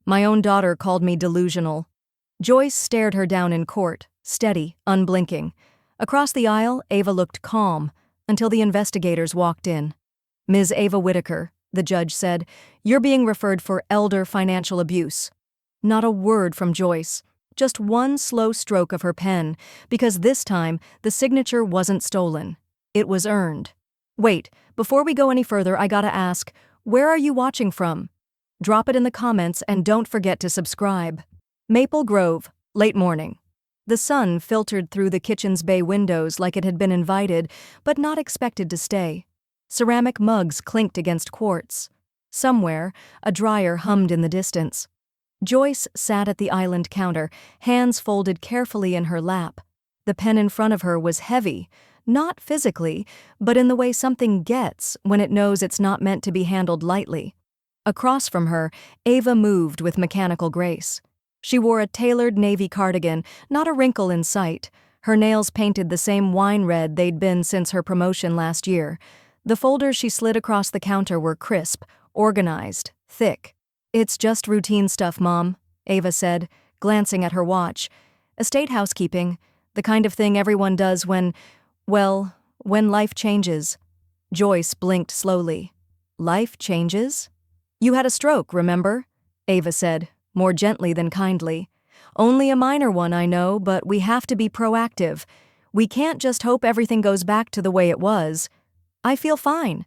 My own daughter called me delusional. Joyce stared her down in court, steady, unblinking. Across the aisle, Ava looked calm, until the investigators walked in. "Ms. Ava Whitaker," the judge said, "you're being referred for elder financial abuse." Not a word from Joyce, just one slow stroke of her pen, because this time the signature wasn't stolen. It was earned. "Wait, before we go any further, I gotta ask, where are you watching from? Drop it in the comments and don't forget to subscribe." Maple Grove, late morning. The sun filtered through the kitchen's bay windows like it had been invited, but not expected to stay. Ceramic mugs clinked against quartz. Somewhere, a dryer hummed in the distance. Joyce sat at the island counter, hands folded carefully in her lap. The pen in front of her was heavy, not physically, but in the way something gets when it knows it's not meant to be handled lightly. Across from her, Ava moved with mechanical grace. She wore a tailored navy cardigan, not a wrinkle in sight. Her nails painted the same wine red they'd been since her promotion last year. The folders she slid across the counter were crisp, organized, thick. "It's just routine stuff, Mom," Ava said, glancing at her watch. "Estate housekeeping, the kind of thing everyone does when life changes." Joyce blinked slowly. "Life changes?" "You had a stroke, remember?" Ava said, more gently than kindly. "Only a minor one, I know, but we have to be proactive. We can't just hope everything goes back to the way it was." "I feel fine."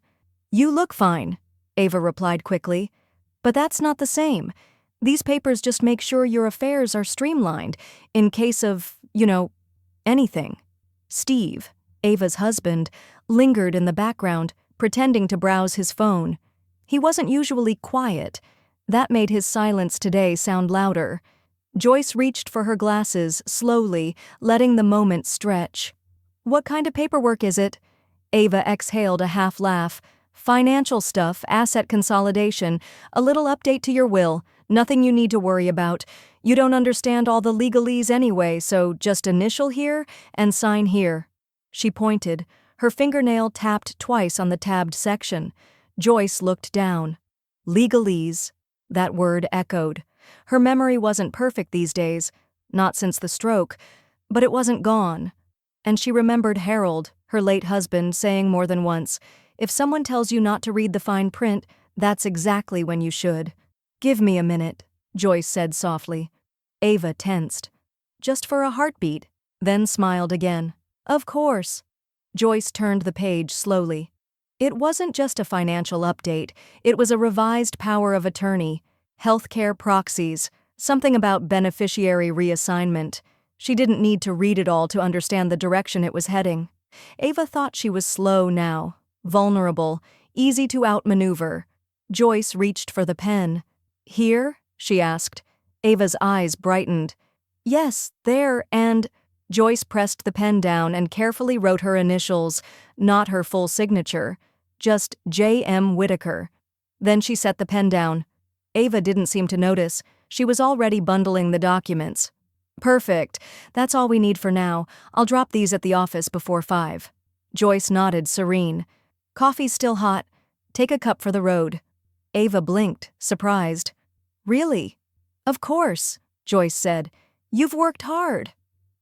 "You look fine," Ava replied quickly. "But that's not the same. These papers just make sure your affairs are streamlined, in case of, anything." Steve, Ava's husband, lingered in the background, pretending to browse his phone. He wasn't usually quiet. That made his silence today sound louder. Joyce reached for her glasses, slowly, letting the moment stretch. "What kind of paperwork is it?" Ava exhaled a half laugh. "Financial stuff, asset consolidation, a little update to your will, nothing you need to worry about. You don't understand all the legalese anyway, so just initial here and sign here." She pointed. Her fingernail tapped twice on the tabbed section. Joyce looked down. Legalese. That word echoed. Her memory wasn't perfect these days, not since the stroke, but it wasn't gone. And she remembered Harold, her late husband, saying more than once, "If someone tells you not to read the fine print, that's exactly when you should." "Give me a minute," Joyce said softly. Ava tensed. "Just for a heartbeat," then smiled again. "Of course." Joyce turned the page slowly. It wasn't just a financial update, it was a revised power of attorney, healthcare proxies, something about beneficiary reassignment. She didn't need to read it all to understand the direction it was heading. Ava thought she was slow now, vulnerable, easy to outmaneuver. Joyce reached for the pen. "Here?" she asked. Ava's eyes brightened. "Yes, there, and—" Joyce pressed the pen down and carefully wrote her initials, not her full signature. Just J.M. Whitaker. Then she set the pen down. Ava didn't seem to notice. She was already bundling the documents. "Perfect. That's all we need for now. I'll drop these at the office before 5. Joyce nodded, serene. "Coffee's still hot. Take a cup for the road." Ava blinked, surprised. "Really?" "Of course," Joyce said. "You've worked hard."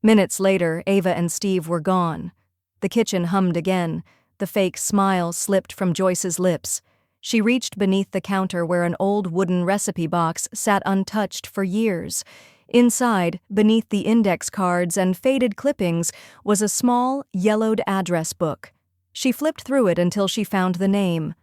Minutes later, Ava and Steve were gone. The kitchen hummed again. The fake smile slipped from Joyce's lips. She reached beneath the counter where an old wooden recipe box sat untouched for years. Inside, beneath the index cards and faded clippings, was a small, yellowed address book. She flipped through it until she found the name.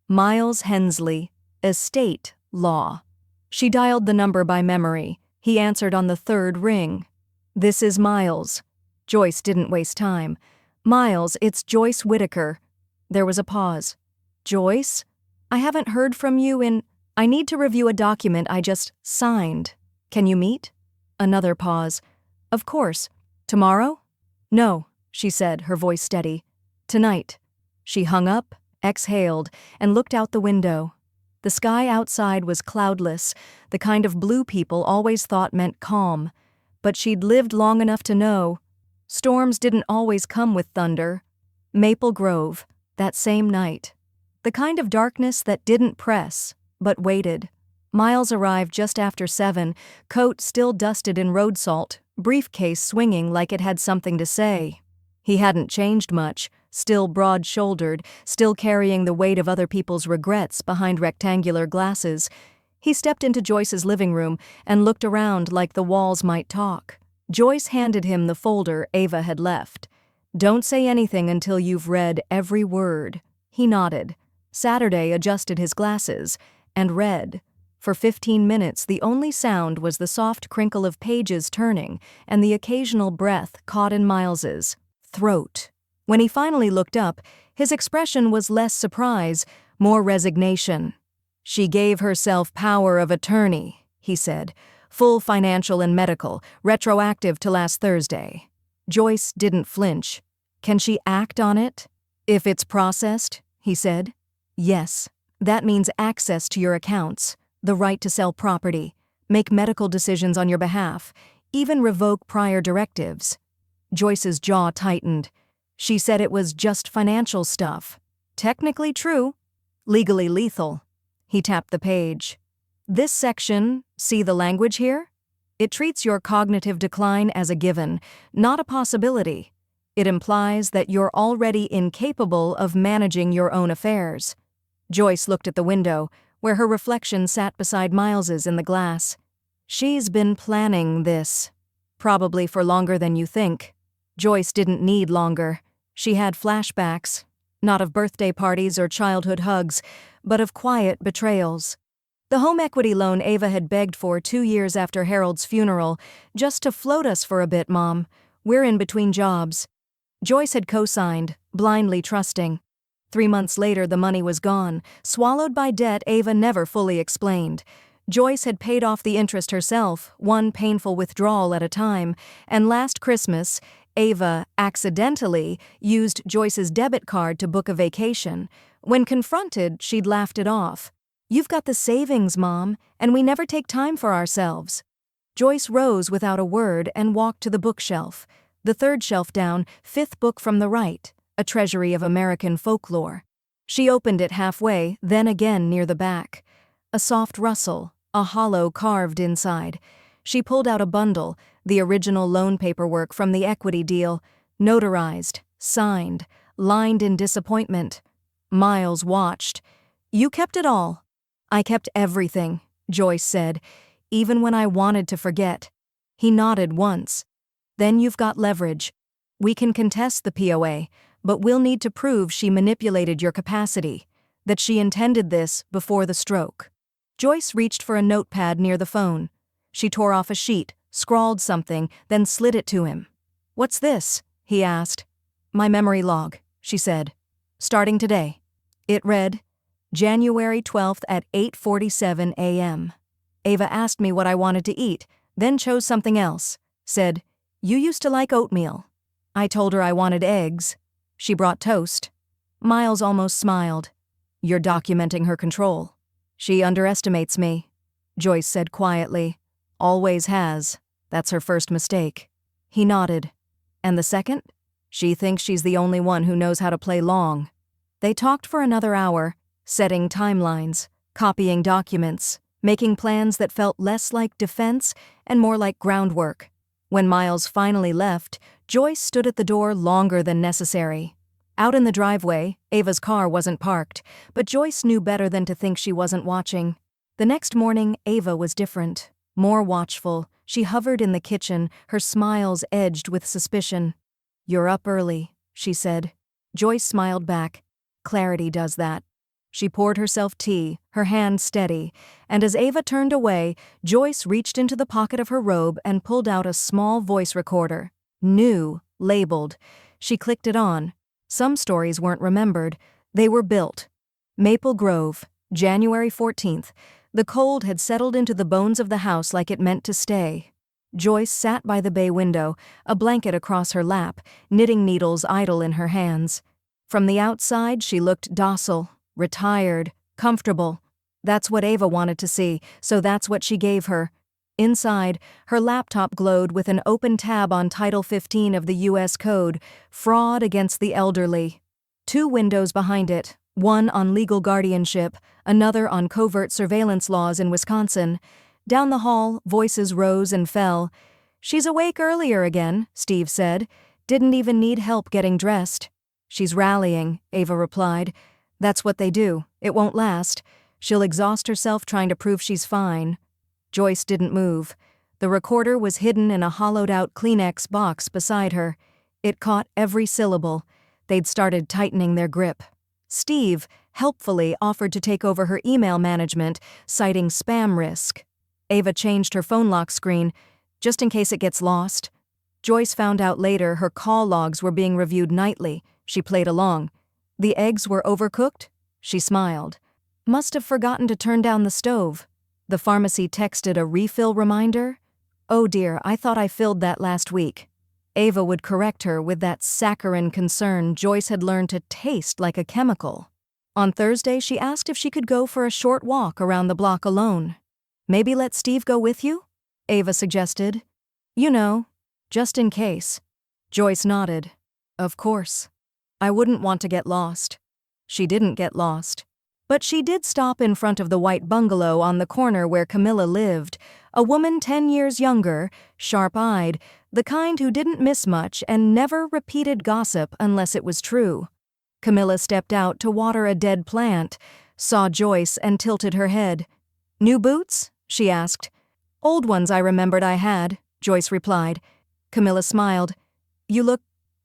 Miles Hensley, Estate Law. She dialed the number by memory. He answered on the third ring. "This is Miles." Joyce didn't waste time. "Miles, it's Joyce Whitaker." There was a pause. "Joyce? I haven't heard from you in— I need to review a document I just signed. Can you meet?" Another pause. "Of course. Tomorrow?" "No," she said, her voice steady. "Tonight." She hung up, exhaled, and looked out the window. The sky outside was cloudless, the kind of blue people always thought meant calm. But she'd lived long enough to know. Storms didn't always come with thunder. Maple Grove, that same night. The kind of darkness that didn't press, but waited. Miles arrived just after 7, coat still dusted in road salt, briefcase swinging like it had something to say. He hadn't changed much, still broad-shouldered, still carrying the weight of other people's regrets behind rectangular glasses. He stepped into Joyce's living room and looked around like the walls might talk. Joyce handed him the folder Ava had left. "Don't say anything until you've read every word." He nodded. Saturday adjusted his glasses and read. For 15 minutes, the only sound was the soft crinkle of pages turning and the occasional breath caught in Miles's throat. When he finally looked up, his expression was less surprise, more resignation. "She gave herself power of attorney," he said. "Full financial and medical, retroactive to last Thursday." Joyce didn't flinch. "Can she act on it?" "If it's processed," he said. "Yes. That means access to your accounts, the right to sell property, make medical decisions on your behalf, even revoke prior directives." Joyce's jaw tightened. "She said it was just financial stuff." "Technically true. Legally lethal." He tapped the page. "This section, see the language here? It treats your cognitive decline as a given, not a possibility. It implies that you're already incapable of managing your own affairs." Joyce looked at the window, where her reflection sat beside Miles's in the glass. "She's been planning this. Probably for longer than you think." Joyce didn't need longer. She had flashbacks, not of birthday parties or childhood hugs, but of quiet betrayals. The home equity loan Ava had begged for 2 years after Harold's funeral, "Just to float us for a bit, Mom. We're in between jobs." Joyce had co-signed, blindly trusting. 3 months later, the money was gone, swallowed by debt Ava never fully explained. Joyce had paid off the interest herself, one painful withdrawal at a time, and last Christmas, Ava accidentally used Joyce's debit card to book a vacation. When confronted, she'd laughed it off. "You've got the savings, Mom, and we never take time for ourselves." Joyce rose without a word and walked to the bookshelf. The third shelf down, 5th book from the right, a treasury of American folklore. She opened it halfway, then again near the back. A soft rustle, a hollow carved inside. She pulled out a bundle, the original loan paperwork from the equity deal, notarized, signed, lined in disappointment. Miles watched. "You kept it all." "I kept everything," Joyce said, "even when I wanted to forget." He nodded once. "Then you've got leverage. We can contest the POA, but we'll need to prove she manipulated your capacity, that she intended this before the stroke." Joyce reached for a notepad near the phone. She tore off a sheet, scrawled something, then slid it to him. "What's this?" he asked. "My memory log," she said. "Starting today." It read, January 12th at 8:47 a.m. Ava asked me what I wanted to eat, then chose something else. Said, "You used to like oatmeal." I told her I wanted eggs. She brought toast. Miles almost smiled. "You're documenting her control." "She underestimates me," Joyce said quietly. "Always has. That's her first mistake." He nodded. "And the second?" "She thinks she's the only one who knows how to play long." They talked for another hour, setting timelines, copying documents, making plans that felt less like defense and more like groundwork. When Miles finally left, Joyce stood at the door longer than necessary. Out in the driveway, Ava's car wasn't parked, but Joyce knew better than to think she wasn't watching. The next morning, Ava was different, more watchful. She hovered in the kitchen, her smiles edged with suspicion. "You're up early," she said. Joyce smiled back. Clarity does that. She poured herself tea, her hand steady, and as Ava turned away, Joyce reached into the pocket of her robe and pulled out a small voice recorder. New, labeled. She clicked it on. Some stories weren't remembered. They were built. Maple Grove, January 14th. The cold had settled into the bones of the house like it meant to stay. Joyce sat by the bay window, a blanket across her lap, knitting needles idle in her hands. From the outside, she looked docile, retired, comfortable. That's what Ava wanted to see, so that's what she gave her. Inside, her laptop glowed with an open tab on Title 15 of the U.S. Code, Fraud Against the Elderly. 2 windows behind it, one on legal guardianship, another on covert surveillance laws in Wisconsin. Down the hall, voices rose and fell. "She's awake earlier again," Steve said. "Didn't even need help getting dressed." "She's rallying," Ava replied. "That's what they do. It won't last. She'll exhaust herself trying to prove she's fine." Joyce didn't move. The recorder was hidden in a hollowed-out Kleenex box beside her. It caught every syllable. They'd started tightening their grip. Steve, helpfully, offered to take over her email management, citing spam risk. Ava changed her phone lock screen, just in case it gets lost. Joyce found out later her call logs were being reviewed nightly. She played along. "The eggs were overcooked?" She smiled. "Must have forgotten to turn down the stove." The pharmacy texted a refill reminder. "Oh dear, I thought I filled that last week." Ava would correct her with that saccharine concern Joyce had learned to taste like a chemical. On Thursday, she asked if she could go for a short walk around the block alone. "Maybe let Steve go with you?" Ava suggested. "You know, just in case." Joyce nodded. "Of course. I wouldn't want to get lost." She didn't get lost. But she did stop in front of the white bungalow on the corner where Camilla lived, a woman 10 years younger, sharp-eyed, the kind who didn't miss much and never repeated gossip unless it was true. Camilla stepped out to water a dead plant, saw Joyce and tilted her head. "New boots?" she asked. "Old ones I remembered I had," Joyce replied. Camilla smiled. "You look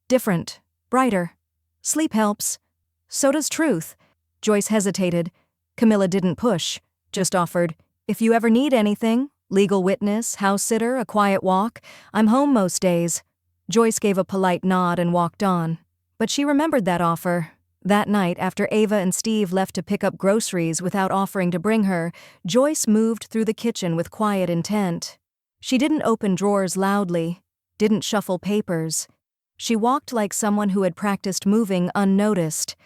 different, brighter. Sleep helps." "So does truth." Joyce hesitated. Camilla didn't push, just offered, "If you ever need anything, legal witness, house sitter, a quiet walk, I'm home most days." Joyce gave a polite nod and walked on. But she remembered that offer. That night, after Ava and Steve left to pick up groceries without offering to bring her, Joyce moved through the kitchen with quiet intent. She didn't open drawers loudly, didn't shuffle papers. She walked like someone who had practiced moving unnoticed.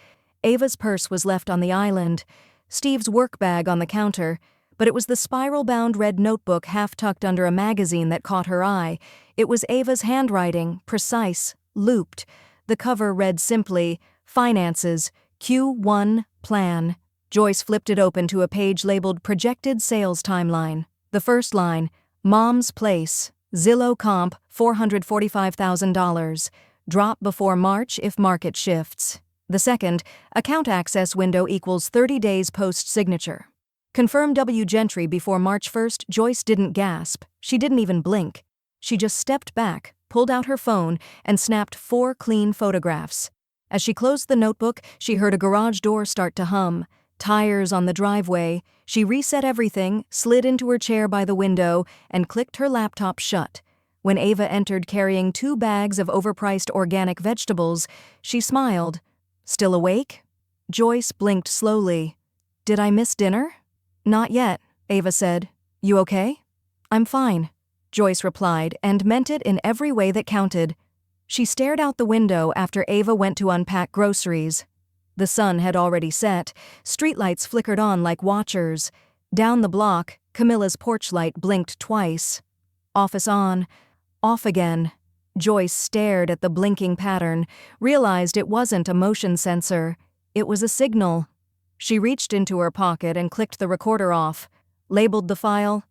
Ava's purse was left on the island, Steve's work bag on the counter, but it was the spiral-bound red notebook half-tucked under a magazine that caught her eye. It was Ava's handwriting, precise, looped. The cover read simply, "Finances, Q1 Plan." Joyce flipped it open to a page labeled Projected Sales Timeline. The first line, "Mom's Place, Zillow Comp, $445,000. Drop before March if market shifts." The second, "Account access window equals 30 days post-signature." Confirm W. Gentry before March 1st, Joyce didn't gasp. She didn't even blink. She just stepped back, pulled out her phone, and snapped 4 clean photographs. As she closed the notebook, she heard a garage door start to hum. Tires on the driveway. She reset everything, slid into her chair by the window, and clicked her laptop shut. When Ava entered carrying 2 bags of overpriced organic vegetables, she smiled. "Still awake?" Joyce blinked slowly. "Did I miss dinner?" "Not yet," Ava said. "You okay?" "I'm fine," Joyce replied, and meant it in every way that counted. She stared out the window after Ava went to unpack groceries. The sun had already set. Streetlights flickered on like watchers. Down the block, Camilla's porch light blinked twice. Office on, off again. Joyce stared at the blinking pattern, realized it wasn't a motion sensor. It was a signal. She reached into her pocket and clicked the recorder off, labeled the file,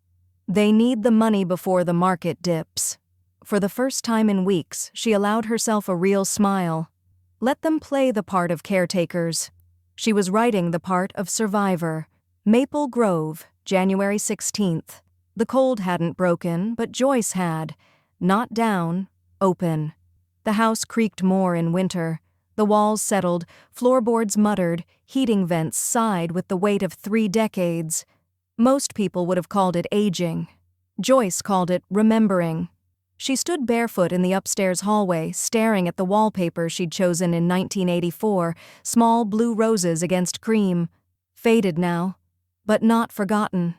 "They need the money before the market dips." For the first time in weeks, she allowed herself a real smile. Let them play the part of caretakers. She was writing the part of survivor. Maple Grove, January 16th. The cold hadn't broken, but Joyce had. Not down, open. The house creaked more in winter. The walls settled, floorboards muttered, heating vents sighed with the weight of 3 decades. Most people would have called it aging. Joyce called it remembering. She stood barefoot in the upstairs hallway, staring at the wallpaper she'd chosen in 1984, small blue roses against cream. Faded now, but not forgotten.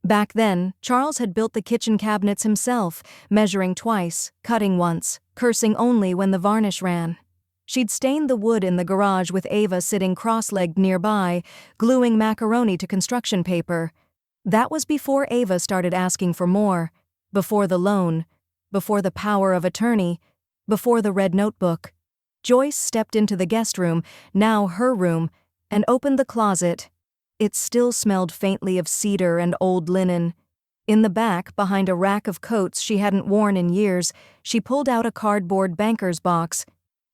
Back then, Charles had built the kitchen cabinets himself, measuring twice, cutting once, cursing only when the varnish ran. She'd stained the wood in the garage with Ava sitting cross-legged nearby, gluing macaroni to construction paper. That was before Ava started asking for more, before the loan, before the power of attorney, before the red notebook. Joyce stepped into the guest room, now her room, and opened the closet. It still smelled faintly of cedar and old linen. In the back, behind a rack of coats she hadn't worn in years, she pulled out a cardboard banker's box.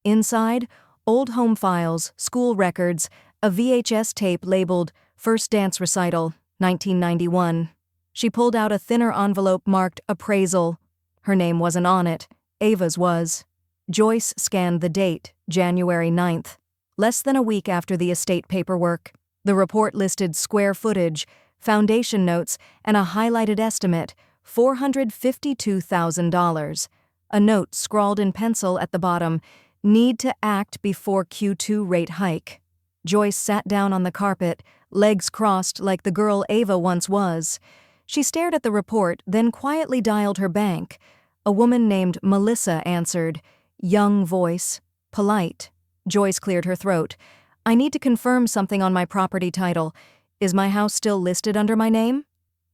Inside, old home files, school records, a VHS tape labeled First Dance Recital, 1991. She pulled out a thinner envelope marked Appraisal. Her name wasn't on it. Ava's was. Joyce scanned the date, January 9th. Less than a week after the estate paperwork. The report listed square footage, foundation notes, and a highlighted estimate, $452,000. A note scrawled in pencil at the bottom, "Need to act before Q2 rate hike." Joyce sat down on the carpet, legs crossed like the girl Ava once was. She stared at the report, then quietly dialed her bank. A woman named Melissa answered. Young voice. Polite. Joyce cleared her throat. "I need to confirm something on my property title. Is my house still listed under my name?"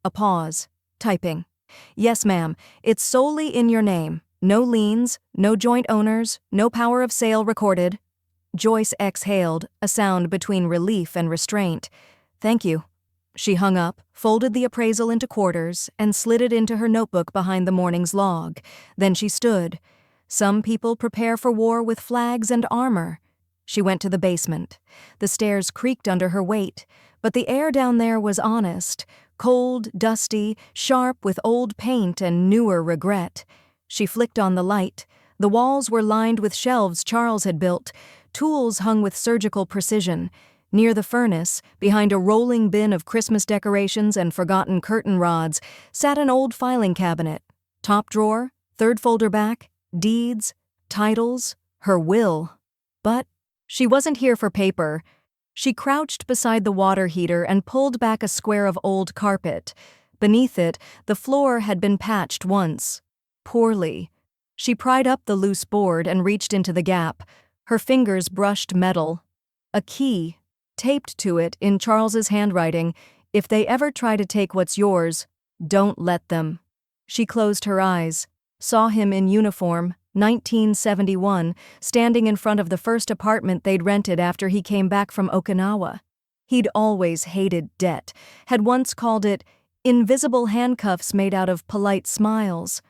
A pause. Typing. "Yes, ma'am. It's solely in your name. No liens, no joint owners, no power of sale recorded." Joyce exhaled, a sound between relief and restraint. "Thank you." She hung up, folded the appraisal into quarters, and slid it into her notebook behind the morning's log. Then she stood. Some people prepare for war with flags and armor. She went to the basement. The stairs creaked under her weight, but the air down there was honest, cold, dusty, sharp with old paint and newer regret. She flicked on the light. The walls were lined with shelves Charles had built, tools hung with surgical precision. Near the furnace, behind a rolling bin of Christmas decorations and forgotten curtain rods, sat an old filing cabinet. Top drawer, third folder back, deeds, titles, her will. But she wasn't here for paper. She crouched beside the water heater and pulled back a square of old carpet. Beneath it, the floor had been patched once. Poorly. She pried up the loose board and reached into the gap. Her fingers brushed metal. A key. Taped to it in Charles's handwriting, "If they ever try to take what's yours, don't let them." She closed her eyes, saw him in uniform, 1971, standing in front of the first apartment they'd rented after he came back from Okinawa. He'd always hated debt, had once called it invisible handcuffs made out of polite smiles.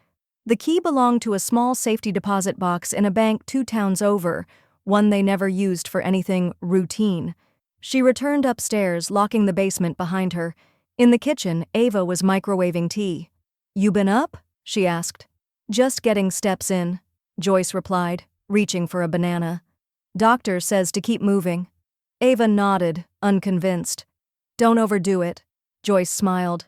The key belonged to a small safety deposit box in a bank 2 towns over, one they never used for anything routine. She returned upstairs, locking the basement behind her. In the kitchen, Ava was microwaving tea. "You been up?" she asked. "Just getting steps in," Joyce replied, reaching for a banana. "Doctor says to keep moving." Ava nodded, unconvinced. "Don't overdo it," Joyce smiled.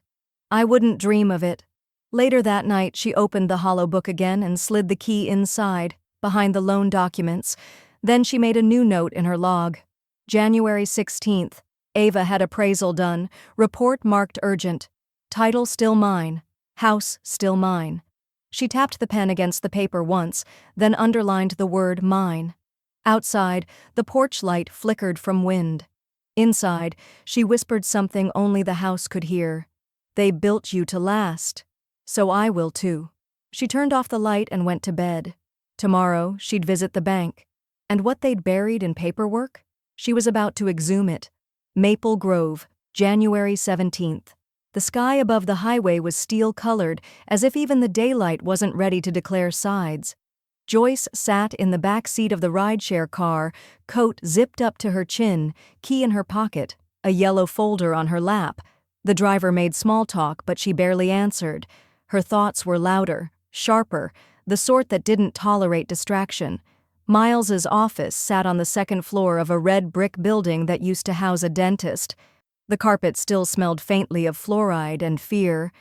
"I wouldn't dream of it." Later that night, she opened the hollow book again and slid the key inside, behind the loan documents. Then she made a new note in her log. January 16th, Ava had appraisal done, report marked urgent. Title still mine, house still mine. She tapped the pen against the paper once, then underlined the word mine. Outside, the porch light flickered from wind. Inside, she whispered something only the house could hear. "They built you to last. So I will too." She turned off the light and went to bed. Tomorrow, she'd visit the bank. And what they'd buried in paperwork? She was about to exhume it. Maple Grove, January 17th. The sky above the highway was steel-colored, as if even the daylight wasn't ready to declare sides. Joyce sat in the back seat of the rideshare car, coat zipped up to her chin, key in her pocket, a yellow folder on her lap. The driver made small talk, but she barely answered. Her thoughts were louder, sharper, the sort that didn't tolerate distraction. Miles's office sat on the second floor of a red brick building that used to house a dentist. The carpet still smelled faintly of fluoride and fear,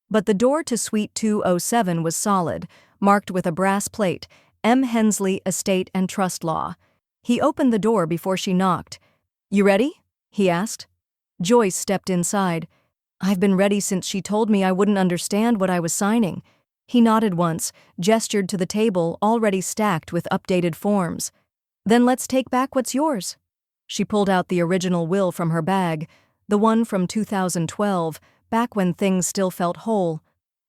but the door to Suite 207 was solid, marked with a brass plate, M. Hensley Estate and Trust Law. He opened the door before she knocked. "You ready?" he asked. Joyce stepped inside. "I've been ready since she told me I wouldn't understand what I was signing." He nodded once, gestured to the table already stacked with updated forms. "Then let's take back what's yours." She pulled out the original will from her bag, the one from 2012, back when things still felt whole.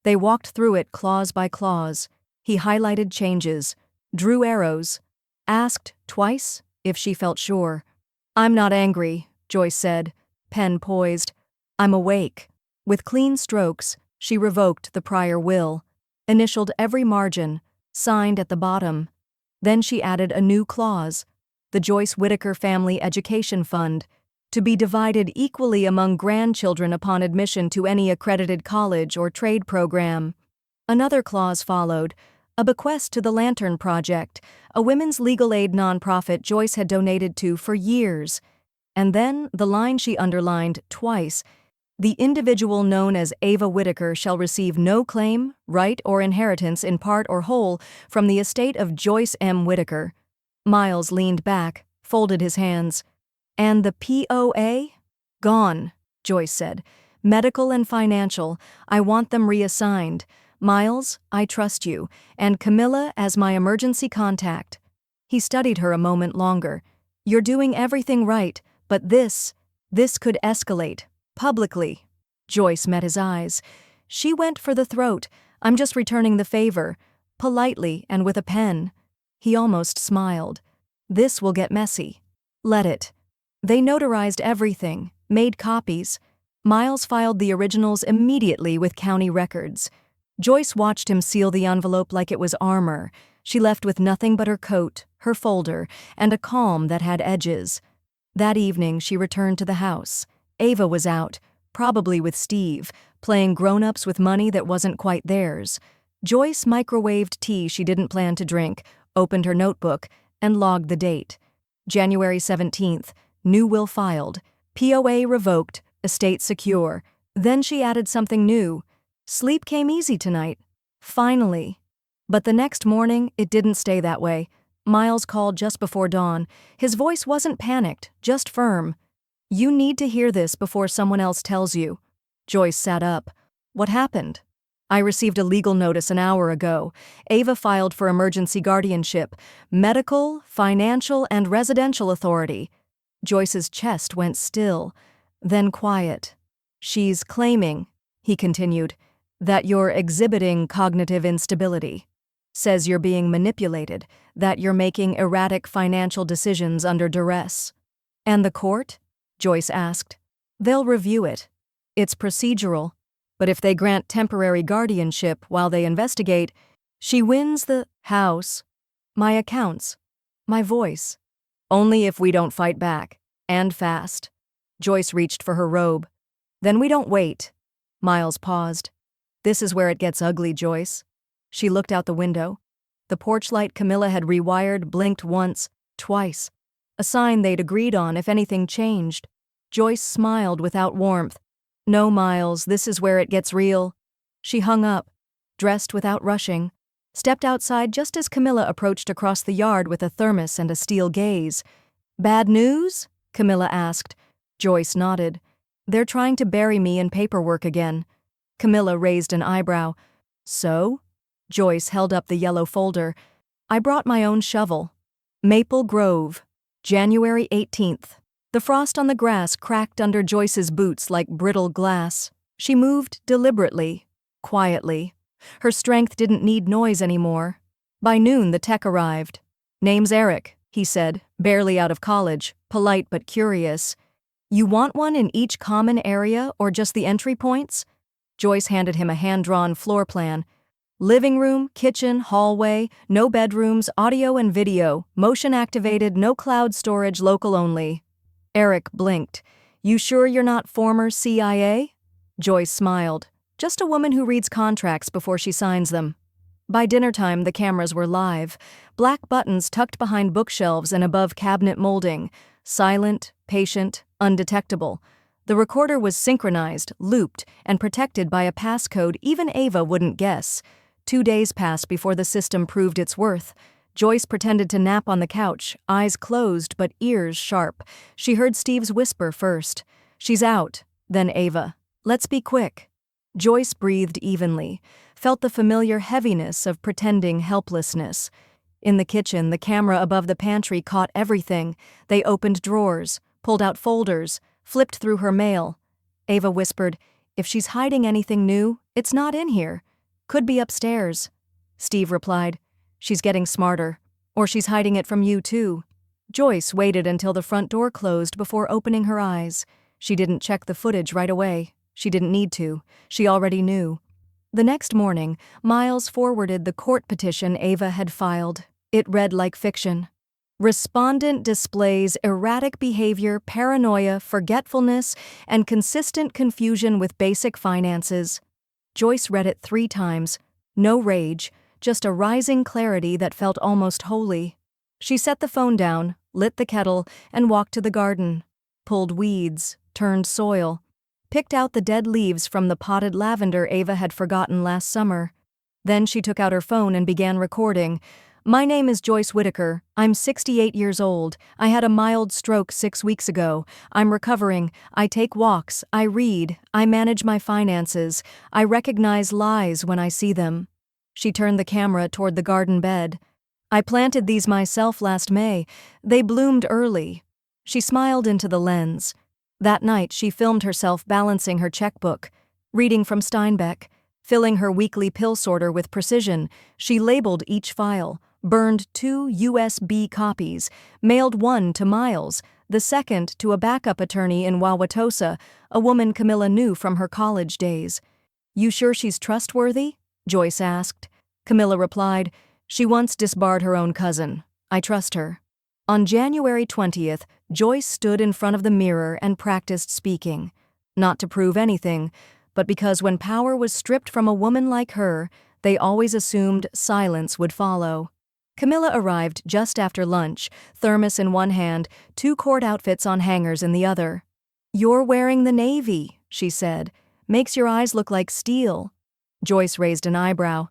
They walked through it clause by clause. He highlighted changes, drew arrows, asked twice if she felt sure. "I'm not angry," Joyce said, pen poised. I'm awake. With clean strokes, she revoked the prior will, initialed every margin, signed at the bottom. Then she added a new clause, the Joyce Whittaker Family Education Fund, to be divided equally among grandchildren upon admission to any accredited college or trade program. Another clause followed, a bequest to the Lantern Project, a women's legal aid nonprofit Joyce had donated to for years. And then the line she underlined twice, the individual known as Ava Whittaker shall receive no claim, right, or inheritance in part or whole from the estate of Joyce M. Whittaker. Miles leaned back, folded his hands. And the POA? Gone, Joyce said. Medical and financial, I want them reassigned. Miles, I trust you, and Camilla as my emergency contact. He studied her a moment longer. You're doing everything right, but this could escalate. Publicly. Joyce met his eyes. She went for the throat. I'm just returning the favor. Politely and with a pen. He almost smiled. This will get messy. Let it. They notarized everything, made copies. Miles filed the originals immediately with county records. Joyce watched him seal the envelope like it was armor. She left with nothing but her coat, her folder, and a calm that had edges. That evening she returned to the house. Ava was out, probably with Steve, playing grown-ups with money that wasn't quite theirs. Joyce microwaved tea she didn't plan to drink, opened her notebook, and logged the date. January 17th, new will filed, POA revoked, estate secure. Then she added something new. Sleep came easy tonight. Finally. But the next morning, it didn't stay that way. Miles called just before dawn. His voice wasn't panicked, just firm. You need to hear this before someone else tells you. Joyce sat up. What happened? I received a legal notice an hour ago. Ava filed for emergency guardianship, medical, financial, and residential authority. Joyce's chest went still, then quiet. She's claiming, he continued, that you're exhibiting cognitive instability. Says you're being manipulated, that you're making erratic financial decisions under duress. And the court? Joyce asked. They'll review it. It's procedural. But if they grant temporary guardianship while they investigate, she wins the house, my accounts, my voice. Only if we don't fight back, and fast. Joyce reached for her robe. Then we don't wait. Miles paused. This is where it gets ugly, Joyce. She looked out the window. The porch light Camilla had rewired blinked once, twice. A sign they'd agreed on if anything changed. Joyce smiled without warmth. No, Miles, this is where it gets real. She hung up, dressed without rushing, stepped outside just as Camilla approached across the yard with a thermos and a steel gaze. Bad news? Camilla asked. Joyce nodded. They're trying to bury me in paperwork again. Camilla raised an eyebrow. So? Joyce held up the yellow folder. I brought my own shovel. Maple Grove, January 18th. The frost on the grass cracked under Joyce's boots like brittle glass. She moved deliberately, quietly. Her strength didn't need noise anymore. By noon, the tech arrived. Name's Eric, he said, barely out of college, polite but curious. You want one in each common area or just the entry points? Joyce handed him a hand-drawn floor plan. Living room, kitchen, hallway, no bedrooms, audio and video, motion-activated, no cloud storage, local only. Eric blinked. You sure you're not former CIA? Joyce smiled. Just a woman who reads contracts before she signs them. By dinner time, the cameras were live. Black buttons tucked behind bookshelves and above cabinet molding. Silent, patient, undetectable. The recorder was synchronized, looped, and protected by a passcode even Ava wouldn't guess. 2 days passed before the system proved its worth. Joyce pretended to nap on the couch, eyes closed but ears sharp. She heard Steve's whisper first. She's out. Then Ava. Let's be quick. Joyce breathed evenly, felt the familiar heaviness of pretending helplessness. In the kitchen, the camera above the pantry caught everything. They opened drawers, pulled out folders, flipped through her mail. Ava whispered, If she's hiding anything new, it's not in here. Could be upstairs. Steve replied, She's getting smarter. Or she's hiding it from you, too. Joyce waited until the front door closed before opening her eyes. She didn't check the footage right away. She didn't need to. She already knew. The next morning, Miles forwarded the court petition Ava had filed. It read like fiction. Respondent displays erratic behavior, paranoia, forgetfulness, and consistent confusion with basic finances. Joyce read it 3 times. No rage, just a rising clarity that felt almost holy. She set the phone down, lit the kettle, and walked to the garden. Pulled weeds, turned soil, picked out the dead leaves from the potted lavender Ava had forgotten last summer. Then she took out her phone and began recording. "My name is Joyce Whitaker. I'm 68 years old. I had a mild stroke 6 weeks ago. I'm recovering. I take walks. I read. I manage my finances. I recognize lies when I see them." She turned the camera toward the garden bed. "I planted these myself last May. They bloomed early." She smiled into the lens. That night, she filmed herself balancing her checkbook, reading from Steinbeck, filling her weekly pill sorter with precision. She labeled each file, burned 2 USB copies, mailed one to Miles, the second to a backup attorney in Wauwatosa, a woman Camilla knew from her college days. "You sure she's trustworthy?" Joyce asked. Camilla replied, "She once disbarred her own cousin. I trust her." On January 20th, Joyce stood in front of the mirror and practiced speaking. Not to prove anything, but because when power was stripped from a woman like her, they always assumed silence would follow. Camilla arrived just after lunch, thermos in one hand, 2 court outfits on hangers in the other. "You're wearing the navy," she said. "Makes your eyes look like steel." Joyce raised an eyebrow.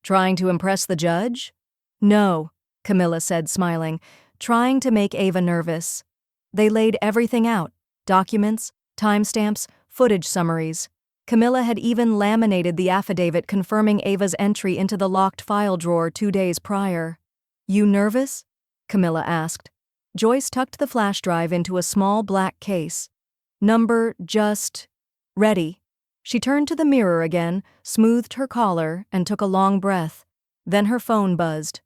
"Trying to impress the judge?" "No," Camilla said, smiling. "Trying to make Ava nervous." They laid everything out: documents, timestamps, footage summaries. Camilla had even laminated the affidavit confirming Ava's entry into the locked file drawer 2 days prior. "You nervous?" Camilla asked. Joyce tucked the flash drive into a small black case. "Number just ready." She turned to the mirror again, smoothed her collar, and took a long breath. Then her phone buzzed.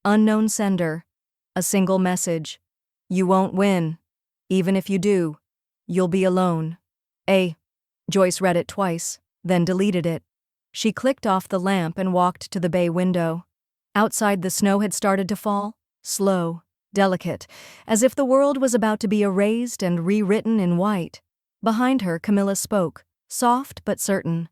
Unknown sender. A single message. "You won't win. Even if you do, you'll be alone. Joyce read it twice, then deleted it. She clicked off the lamp and walked to the bay window. Outside, the snow had started to fall, slow, delicate, as if the world was about to be erased and rewritten in white. Behind her, Camilla spoke, soft but certain.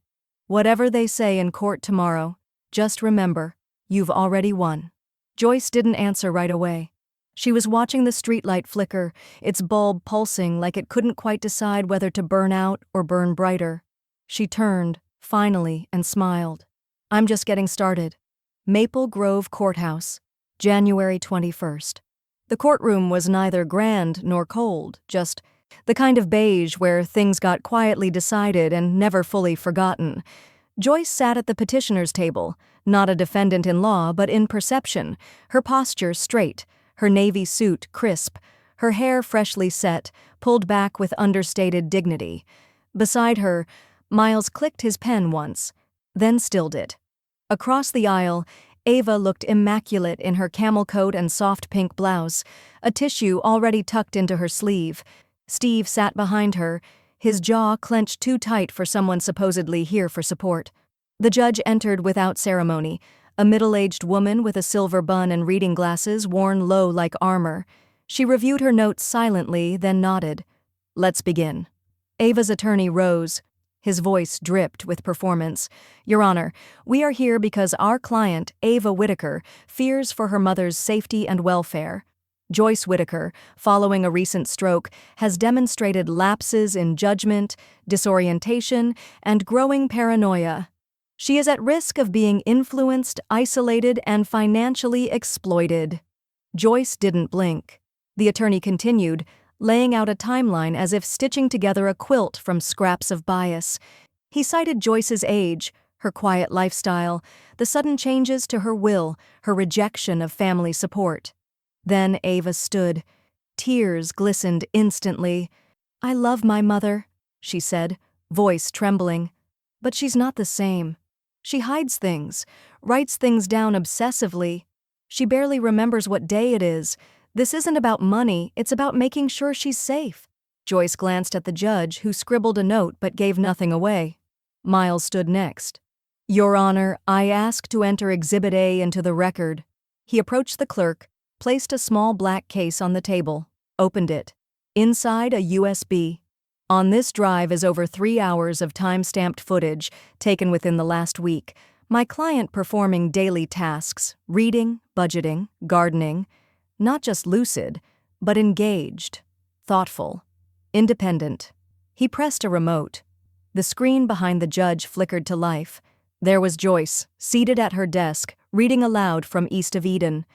"Whatever they say in court tomorrow, just remember, you've already won." Joyce didn't answer right away. She was watching the streetlight flicker, its bulb pulsing like it couldn't quite decide whether to burn out or burn brighter. She turned, finally, and smiled. "I'm just getting started." Maple Grove Courthouse, January 21st. The courtroom was neither grand nor cold, just the kind of beige where things got quietly decided and never fully forgotten. Joyce sat at the petitioner's table, not a defendant-in-law but in perception, her posture straight, her navy suit crisp, her hair freshly set, pulled back with understated dignity. Beside her, Miles clicked his pen once, then stilled it. Across the aisle, Ava looked immaculate in her camel coat and soft pink blouse, a tissue already tucked into her sleeve. Steve sat behind her, his jaw clenched too tight for someone supposedly here for support. The judge entered without ceremony, a middle-aged woman with a silver bun and reading glasses worn low like armor. She reviewed her notes silently, then nodded. "Let's begin." Ava's attorney rose. His voice dripped with performance. "Your Honor, we are here because our client, Ava Whitaker, fears for her mother's safety and welfare. Joyce Whitaker, following a recent stroke, has demonstrated lapses in judgment, disorientation, and growing paranoia. She is at risk of being influenced, isolated, and financially exploited." Joyce didn't blink. The attorney continued, laying out a timeline as if stitching together a quilt from scraps of bias. He cited Joyce's age, her quiet lifestyle, the sudden changes to her will, her rejection of family support. Then Ava stood. Tears glistened instantly. "I love my mother," she said, voice trembling. "But she's not the same. She hides things, writes things down obsessively. She barely remembers what day it is. This isn't about money, it's about making sure she's safe. Joyce glanced at the judge, who scribbled a note but gave nothing away. Miles stood next. Your Honor, I ask to enter Exhibit A into the record. He approached the clerk, placed a small black case on the table, opened it. Inside, a USB. On this drive is over 3 hours of time-stamped footage taken within the last week. My client performing daily tasks, reading, budgeting, gardening, not just lucid, but engaged, thoughtful, independent. He pressed a remote. The screen behind the judge flickered to life. There was Joyce, seated at her desk, reading aloud from East of Eden.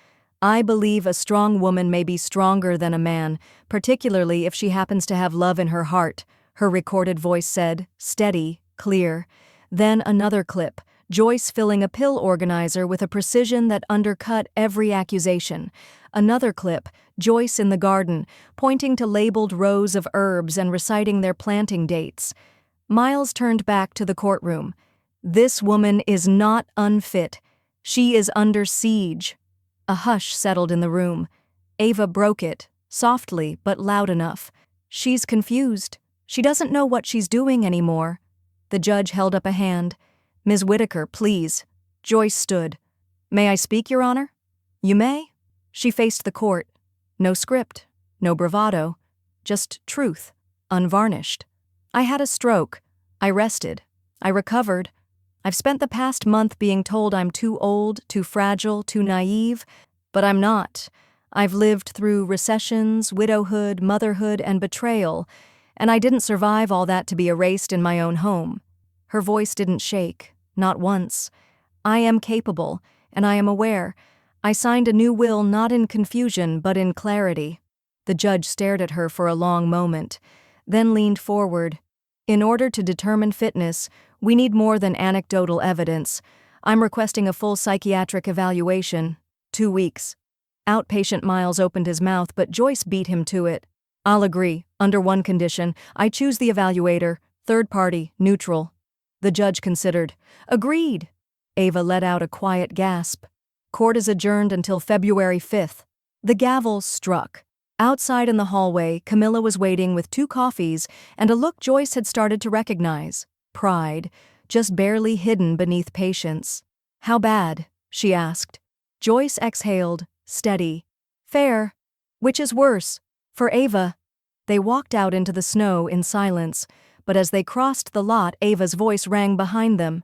I believe a strong woman may be stronger than a man, particularly if she happens to have love in her heart, her recorded voice said, steady, clear. Then another clip, Joyce filling a pill organizer with a precision that undercut every accusation. Another clip, Joyce in the garden, pointing to labeled rows of herbs and reciting their planting dates. Miles turned back to the courtroom. This woman is not unfit. She is under siege. A hush settled in the room. Ava broke it, softly but loud enough. She's confused. She doesn't know what she's doing anymore. The judge held up a hand. Ms. Whitaker, please. Joyce stood. May I speak, Your Honor? You may. She faced the court. No script, no bravado, just truth, unvarnished. I had a stroke. I rested. I recovered. I've spent the past month being told I'm too old, too fragile, too naive, but I'm not. I've lived through recessions, widowhood, motherhood, and betrayal, and I didn't survive all that to be erased in my own home. Her voice didn't shake, not once. I am capable, and I am aware. I signed a new will not in confusion, but in clarity. The judge stared at her for a long moment, then leaned forward. In order to determine fitness, we need more than anecdotal evidence. I'm requesting a full psychiatric evaluation. 2 weeks. Outpatient Miles opened his mouth, but Joyce beat him to it. I'll agree, under one condition. I choose the evaluator, third party, neutral. The judge considered. Agreed. Ava let out a quiet gasp. Court is adjourned until February 5th. The gavel struck. Outside in the hallway, Camilla was waiting with 2 coffees and a look Joyce had started to recognize. Pride, just barely hidden beneath patience. How bad? She asked. Joyce exhaled, steady. Fair. Which is worse? For Ava. They walked out into the snow in silence, but as they crossed the lot, Ava's voice rang behind them.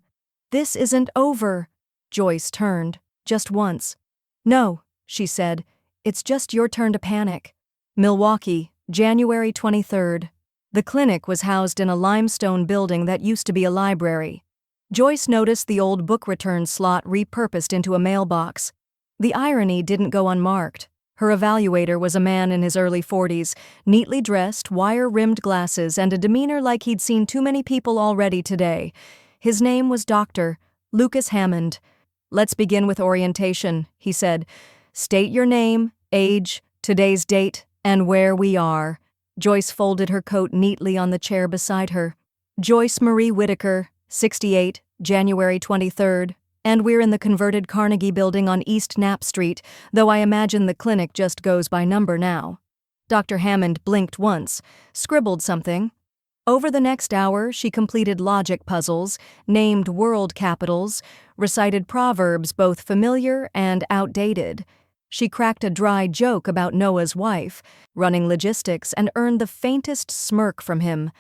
This isn't over. Joyce turned, just once. No, she said. It's just your turn to panic. Milwaukee, January 23rd. The clinic was housed in a limestone building that used to be a library. Joyce noticed the old book return slot repurposed into a mailbox. The irony didn't go unmarked. Her evaluator was a man in his early 40s, neatly dressed, wire-rimmed glasses, and a demeanor like he'd seen too many people already today. His name was Dr. Lucas Hammond. Let's begin with orientation, he said. State your name, age, today's date, and where we are. Joyce folded her coat neatly on the chair beside her. Joyce Marie Whitaker, 68, January 23rd. And we're in the converted Carnegie Building on East Knapp Street, though I imagine the clinic just goes by number now. Dr. Hammond blinked once, scribbled something. Over the next hour, she completed logic puzzles, named world capitals, recited proverbs both familiar and outdated. She cracked a dry joke about Noah's wife, running logistics, and earned the faintest smirk from him.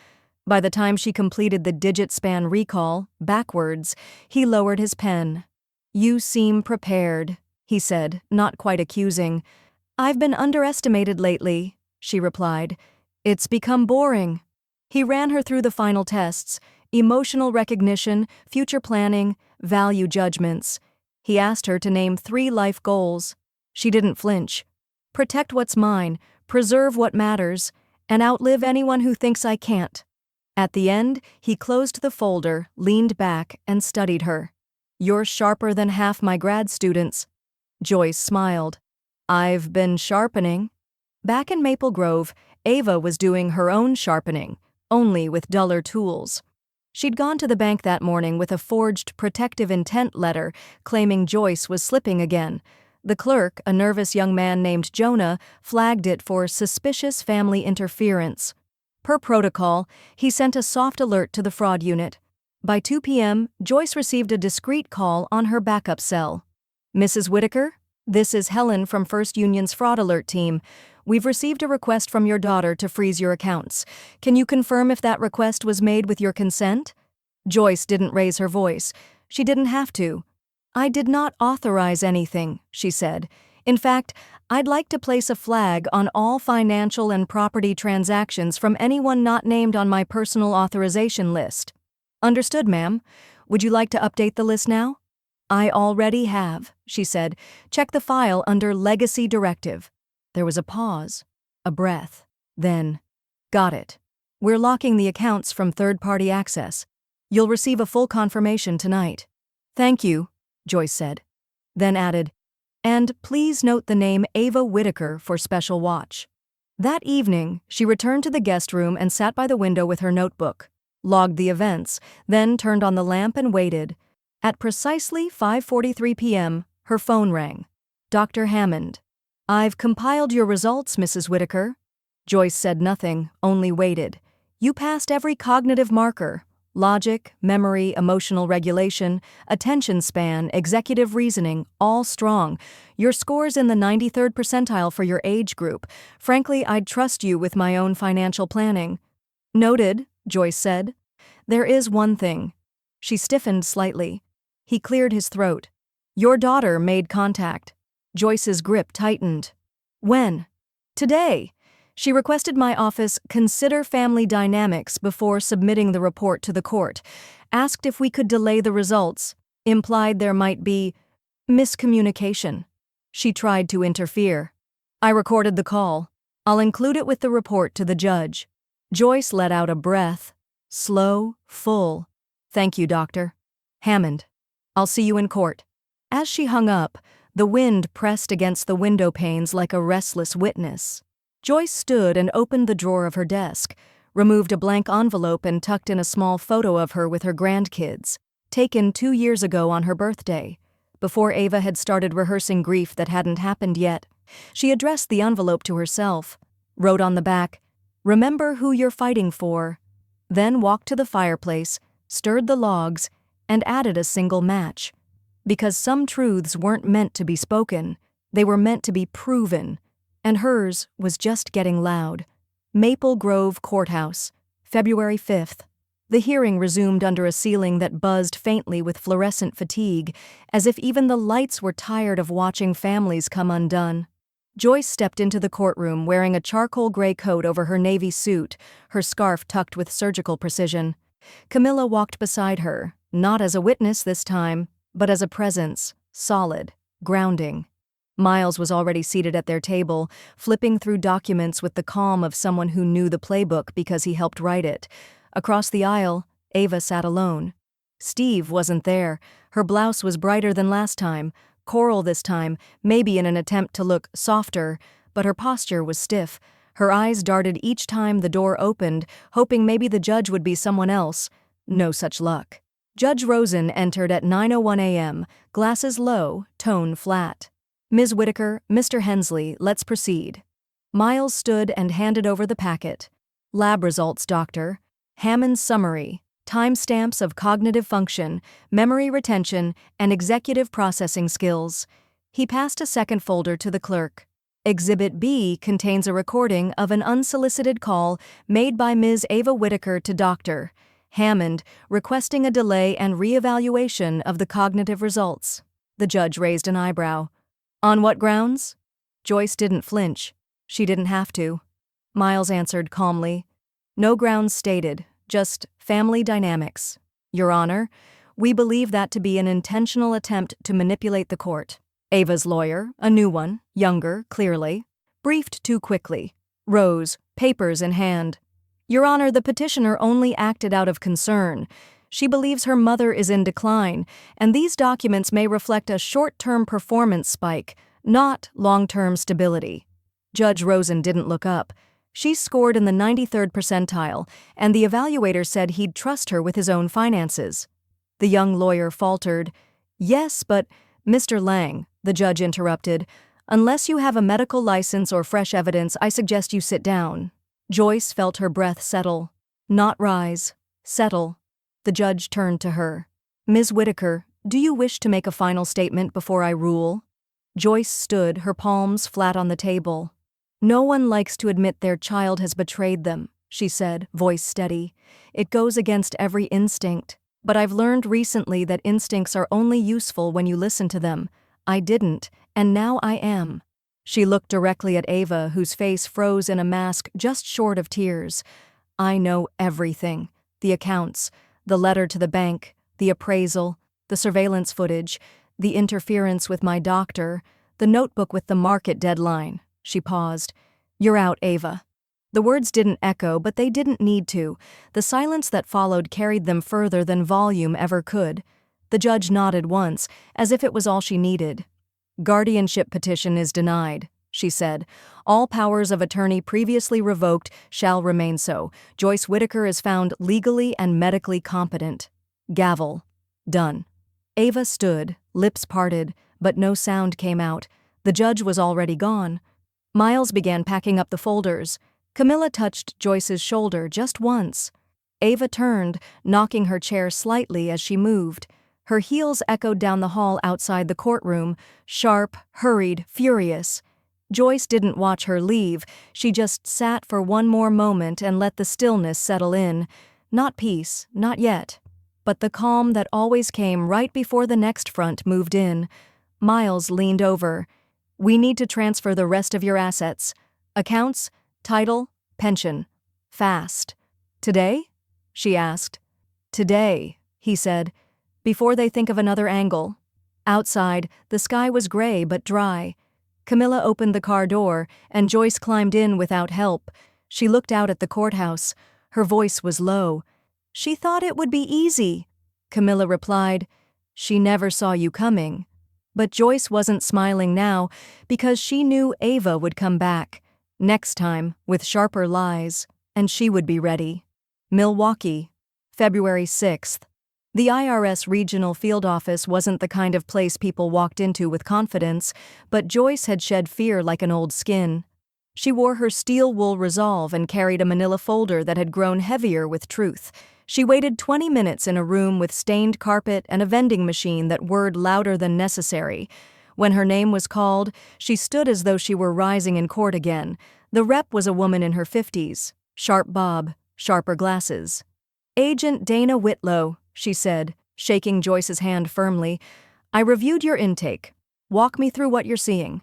By the time she completed the digit span recall, backwards, he lowered his pen. You seem prepared, he said, not quite accusing. I've been underestimated lately, she replied. It's become boring. He ran her through the final tests, emotional recognition, future planning, value judgments. He asked her to name 3 life goals. She didn't flinch. Protect what's mine, preserve what matters, and outlive anyone who thinks I can't. At the end, he closed the folder, leaned back, and studied her. You're sharper than half my grad students. Joyce smiled. I've been sharpening. Back in Maple Grove, Ava was doing her own sharpening, only with duller tools. She'd gone to the bank that morning with a forged protective intent letter claiming Joyce was slipping again. The clerk, a nervous young man named Jonah, flagged it for suspicious family interference. Per protocol, he sent a soft alert to the fraud unit. By 2 p.m., Joyce received a discreet call on her backup cell. "Mrs. Whitaker? This is Helen from First Union's Fraud Alert team. We've received a request from your daughter to freeze your accounts. Can you confirm if that request was made with your consent?" Joyce didn't raise her voice. She didn't have to. "I did not authorize anything," she said. "In fact, I'd like to place a flag on all financial and property transactions from anyone not named on my personal authorization list." "Understood, ma'am. Would you like to update the list now?" "I already have," she said. "Check the file under Legacy Directive." There was a pause, a breath. Then, "Got it. We're locking the accounts from third-party access. You'll receive a full confirmation tonight." "Thank you," Joyce said. Then added, "And please note the name Ava Whitaker for special watch." That evening, she returned to the guest room and sat by the window with her notebook, logged the events, then turned on the lamp and waited. At precisely 5:43 p.m., her phone rang. "Dr. Hammond." "I've compiled your results, Mrs. Whitaker." Joyce said nothing, only waited. "You passed every cognitive marker: logic, memory, emotional regulation, attention span, executive reasoning, all strong. Your score's in the 93rd percentile for your age group. Frankly, I'd trust you with my own financial planning." "Noted," Joyce said. "There is one thing." She stiffened slightly. He cleared his throat. "Your daughter made contact." Joyce's grip tightened. "When?" "Today. She requested my office consider family dynamics before submitting the report to the court, asked if we could delay the results, implied there might be miscommunication." She tried to interfere. "I recorded the call. I'll include it with the report to the judge." Joyce let out a breath, slow, full. "Thank you, Dr. Hammond. I'll see you in court." As she hung up, the wind pressed against the window panes like a restless witness. Joyce stood and opened the drawer of her desk, removed a blank envelope and tucked in a small photo of her with her grandkids, taken 2 years ago on her birthday, before Ava had started rehearsing grief that hadn't happened yet. She addressed the envelope to herself, wrote on the back, "Remember who you're fighting for," then walked to the fireplace, stirred the logs, and added a single match. Because some truths weren't meant to be spoken, they were meant to be proven. And hers was just getting loud. Maple Grove Courthouse, February 5th. The hearing resumed under a ceiling that buzzed faintly with fluorescent fatigue, as if even the lights were tired of watching families come undone. Joyce stepped into the courtroom wearing a charcoal gray coat over her navy suit, her scarf tucked with surgical precision. Camilla walked beside her, not as a witness this time, but as a presence, solid, grounding. Miles was already seated at their table, flipping through documents with the calm of someone who knew the playbook because he helped write it. Across the aisle, Ava sat alone. Steve wasn't there. Her blouse was brighter than last time, coral this time, maybe in an attempt to look softer, but her posture was stiff. Her eyes darted each time the door opened, hoping maybe the judge would be someone else. No such luck. Judge Rosen entered at 9:01 a.m., glasses low, tone flat. "Ms. Whitaker, Mr. Hensley, let's proceed." Miles stood and handed over the packet. "Lab results, doctor. Hammond's summary, timestamps of cognitive function, memory retention, and executive processing skills." He passed a second folder to the clerk. Exhibit B contains a recording of an unsolicited call made by Ms. Ava Whitaker to Dr. Hammond requesting a delay and reevaluation of the cognitive results. The judge raised an eyebrow. "On what grounds?" Joyce didn't flinch. She didn't have to. Miles answered calmly. "No grounds stated, just family dynamics. Your Honor, we believe that to be an intentional attempt to manipulate the court." Ava's lawyer, a new one, younger, clearly, briefed too quickly. Rose, papers in hand. "Your Honor, the petitioner only acted out of concern. She believes her mother is in decline, and these documents may reflect a short-term performance spike, not long-term stability." Judge Rosen didn't look up. She scored in the 93rd percentile, and the evaluator said he'd trust her with his own finances. The young lawyer faltered, "Yes, but Mr. Lang, The judge interrupted. "Unless you have a medical license or fresh evidence, I suggest you sit down." Joyce felt her breath settle. Not rise. Settle. The judge turned to her. "Ms. Whitaker, do you wish to make a final statement before I rule?" Joyce stood, her palms flat on the table. "No one likes to admit their child has betrayed them," she said, voice steady. "It goes against every instinct. But I've learned recently that instincts are only useful when you listen to them. I didn't, and now I am." She looked directly at Ava, whose face froze in a mask just short of tears. "I know everything. The accounts, the letter to the bank, the appraisal, the surveillance footage, the interference with my doctor, the notebook with the market deadline." She paused. "You're out, Ava." The words didn't echo, but they didn't need to. The silence that followed carried them further than volume ever could. The judge nodded once, as if it was all she needed. "Guardianship petition is denied," she said. "All powers of attorney previously revoked shall remain so. Joyce Whitaker is found legally and medically competent." Gavel. Done. Ava stood, lips parted, but no sound came out. The judge was already gone. Miles began packing up the folders. Camilla touched Joyce's shoulder just once. Ava turned, knocking her chair slightly as she moved. Her heels echoed down the hall outside the courtroom, sharp, hurried, furious. Joyce didn't watch her leave. She just sat for one more moment and let the stillness settle in. Not peace, not yet. But the calm that always came right before the next front moved in. Miles leaned over. "We need to transfer the rest of your assets. Accounts, title, pension. Fast." "Today?" she asked. "Today," he said, "before they think of another angle." Outside, the sky was gray but dry. Camilla opened the car door, and Joyce climbed in without help. She looked out at the courthouse. Her voice was low. "She thought it would be easy." Camilla replied, "She never saw you coming." But Joyce wasn't smiling now, because she knew Ava would come back. Next time, with sharper lies, and she would be ready. Milwaukee, February 6th. The IRS regional field office wasn't the kind of place people walked into with confidence, but Joyce had shed fear like an old skin. She wore her steel wool resolve and carried a manila folder that had grown heavier with truth. She waited 20 minutes in a room with stained carpet and a vending machine that whirred louder than necessary. When her name was called, she stood as though she were rising in court again. The rep was a woman in her 50s. Sharp bob, sharper glasses. "Agent Dana Whitlow," she said, shaking Joyce's hand firmly. "I reviewed your intake. Walk me through what you're seeing."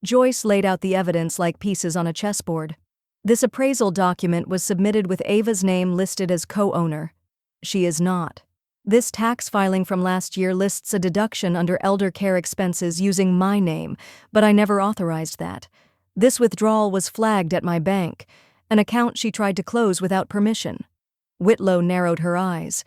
Joyce laid out the evidence like pieces on a chessboard. This appraisal document was submitted with Ava's name listed as co-owner. She is not. This tax filing from last year lists a deduction under elder care expenses using my name, but I never authorized that. This withdrawal was flagged at my bank, an account she tried to close without permission. Whitlow narrowed her eyes.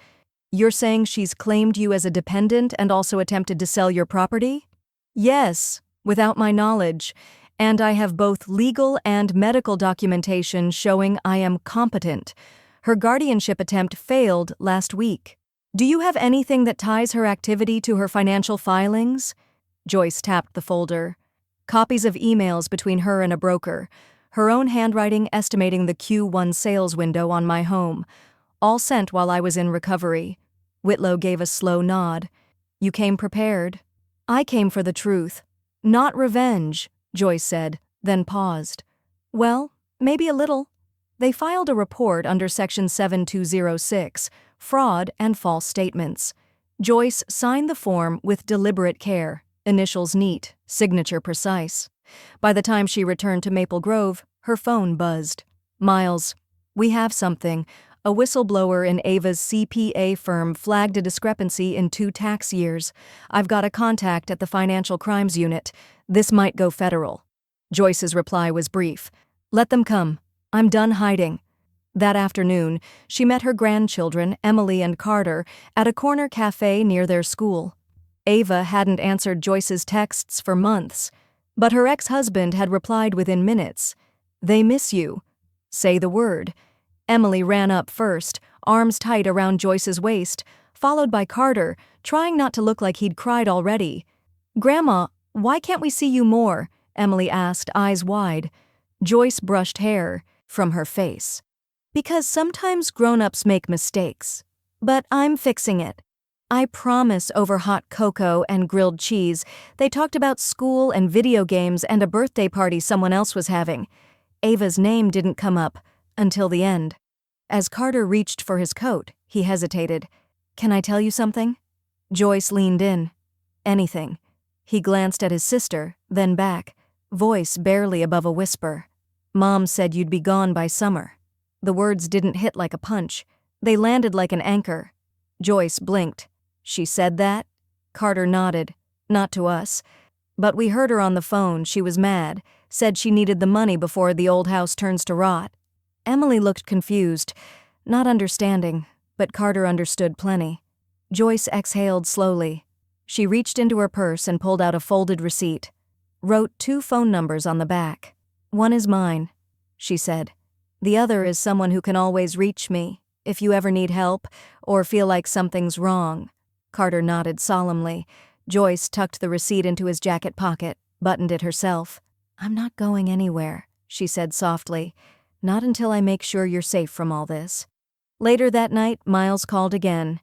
"You're saying she's claimed you as a dependent and also attempted to sell your property?" "Yes, without my knowledge, and I have both legal and medical documentation showing I am competent. Her guardianship attempt failed last week." "Do you have anything that ties her activity to her financial filings?" Joyce tapped the folder. Copies of emails between her and a broker. Her own handwriting estimating the Q1 sales window on my home. All sent while I was in recovery. Whitlow gave a slow nod. "You came prepared." "I came for the truth. Not revenge," Joyce said, then paused. "Well, maybe a little." They filed a report under Section 7206, fraud and false statements. Joyce signed the form with deliberate care, initials neat, signature precise. By the time she returned to Maple Grove, her phone buzzed. "Miles, we have something." A whistleblower in Ava's CPA firm flagged a discrepancy in 2 tax years. "I've got a contact at the Financial Crimes Unit. This might go federal." Joyce's reply was brief. "Let them come. I'm done hiding." That afternoon, she met her grandchildren, Emily and Carter, at a corner cafe near their school. Ava hadn't answered Joyce's texts for months, but her ex-husband had replied within minutes. "They miss you. Say the word." Emily ran up first, arms tight around Joyce's waist, followed by Carter, trying not to look like he'd cried already. "Grandma, "Why can't we see you more?" Emily asked, eyes wide. Joyce brushed hair from her face. "Because sometimes grown-ups make mistakes. But I'm fixing it. I promise." Over hot cocoa and grilled cheese, they talked about school and video games and a birthday party someone else was having. Ava's name didn't come up until the end. As Carter reached for his coat, he hesitated. "Can I tell you something?" Joyce leaned in. "Anything." He glanced at his sister, then back, voice barely above a whisper. "Mom said you'd be gone by summer." The words didn't hit like a punch. They landed like an anchor. Joyce blinked. "She said that?" Carter nodded. "Not to us. But we heard her on the phone. She was mad. Said she needed the money before the old house turns to rot." Emily looked confused, not understanding, but Carter understood plenty. Joyce exhaled slowly. She reached into her purse and pulled out a folded receipt. Wrote 2 phone numbers on the back. "One is mine," she said. "The other is someone who can always reach me, if you ever need help or feel like something's wrong." Carter nodded solemnly. Joyce tucked the receipt into his jacket pocket, buttoned it herself. "I'm not going anywhere," she said softly. "Not until I make sure you're safe from all this." Later that night, Miles called again.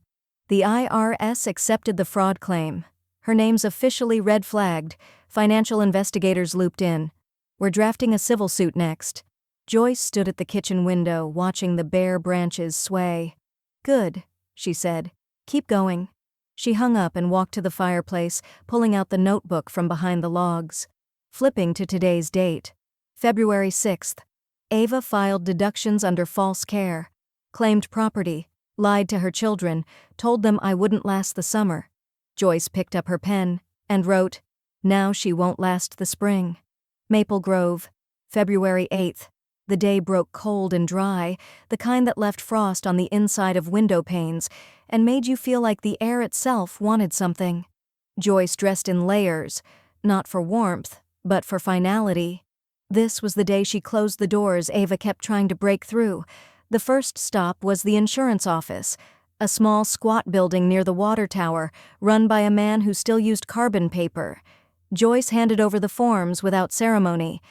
The IRS accepted the fraud claim. Her name's officially red-flagged. Financial investigators looped in. "We're drafting a civil suit next." Joyce stood at the kitchen window, watching the bare branches sway. "Good," she said. "Keep going." She hung up and walked to the fireplace, pulling out the notebook from behind the logs. Flipping to today's date. February 6th. Ava filed deductions under false care. Claimed property. Lied to her children. Told them I wouldn't last the summer. Joyce picked up her pen and wrote, "Now she won't last the spring." Maple Grove. February 8th. The day broke cold and dry, the kind that left frost on the inside of window panes and made you feel like the air itself wanted something. Joyce dressed in layers, not for warmth, but for finality. This was the day she closed the doors Ava kept trying to break through. The first stop was the insurance office, a small squat building near the water tower, run by a man who still used carbon paper. Joyce handed over the forms without ceremony.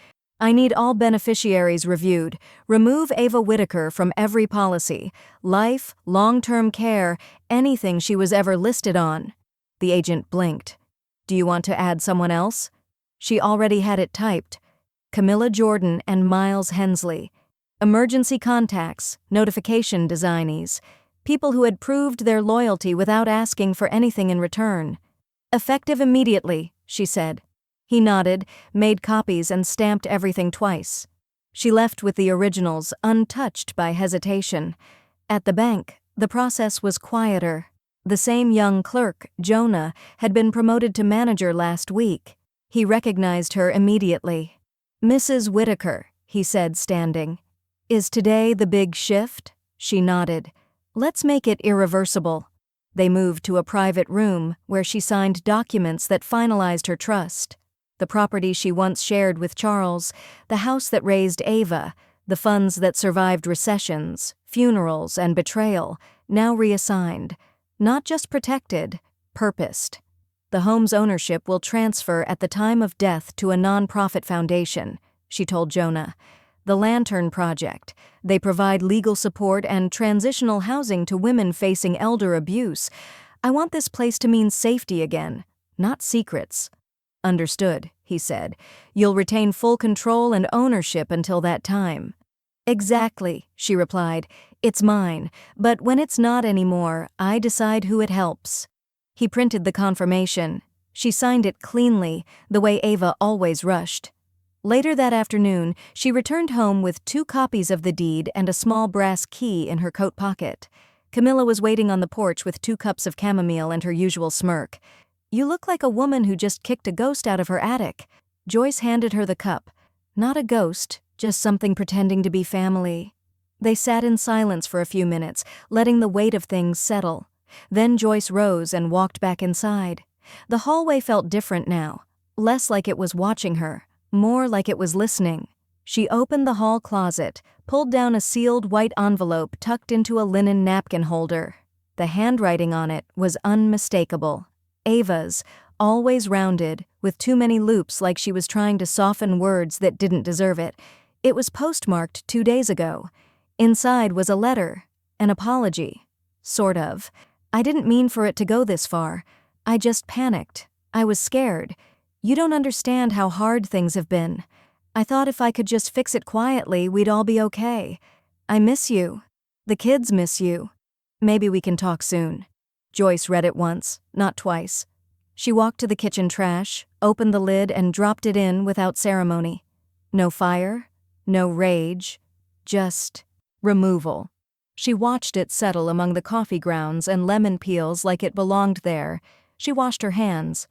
"I need all beneficiaries reviewed. Remove Ava Whitaker from every policy. Life, long-term care, anything she was ever listed on." The agent blinked. "Do you want to add someone else?" She already had it typed. Camilla Jordan and Miles Hensley. Emergency contacts, notification designees. People who had proved their loyalty without asking for anything in return. "Effective immediately," she said. He nodded, made copies and stamped everything twice. She left with the originals, untouched by hesitation. At the bank, the process was quieter. The same young clerk, Jonah, had been promoted to manager last week. He recognized her immediately. "Mrs. Whitaker," he said, standing. "Is today the big shift?" She nodded. "Let's make it irreversible." They moved to a private room where she signed documents that finalized her trust. The property she once shared with Charles, the house that raised Ava, the funds that survived recessions, funerals, and betrayal, now reassigned. Not just protected, purposed. The home's ownership will transfer at the time of death to a nonprofit foundation, she told Jonah. The Lantern Project. They provide legal support and transitional housing to women facing elder abuse. "I want this place to mean safety again, not secrets." "Understood," he said. "You'll retain full control and ownership until that time." "Exactly," she replied. "It's mine, but when it's not anymore, I decide who it helps." He printed the confirmation. She signed it cleanly, the way Ava always rushed. Later that afternoon, she returned home with 2 copies of the deed and a small brass key in her coat pocket. Camilla was waiting on the porch with 2 cups of chamomile and her usual smirk. "You look like a woman who just kicked a ghost out of her attic." Joyce handed her the cup. Not a ghost, just something pretending to be family. They sat in silence for a few minutes, letting the weight of things settle. Then Joyce rose and walked back inside. The hallway felt different now, less like it was watching her, more like it was listening. She opened the hall closet, pulled down a sealed white envelope tucked into a linen napkin holder. The handwriting on it was unmistakable. Ava's, always rounded, with too many loops like she was trying to soften words that didn't deserve it. It was postmarked 2 days ago. Inside was a letter, an apology. Sort of. I didn't mean for it to go this far. I just panicked. I was scared. You don't understand how hard things have been. I thought if I could just fix it quietly, we'd all be okay. I miss you. The kids miss you. Maybe we can talk soon. Joyce read it once, not twice. She walked to the kitchen trash, opened the lid, and dropped it in without ceremony. No fire, no rage, just removal. She watched it settle among the coffee grounds and lemon peels like it belonged there. She washed her hands.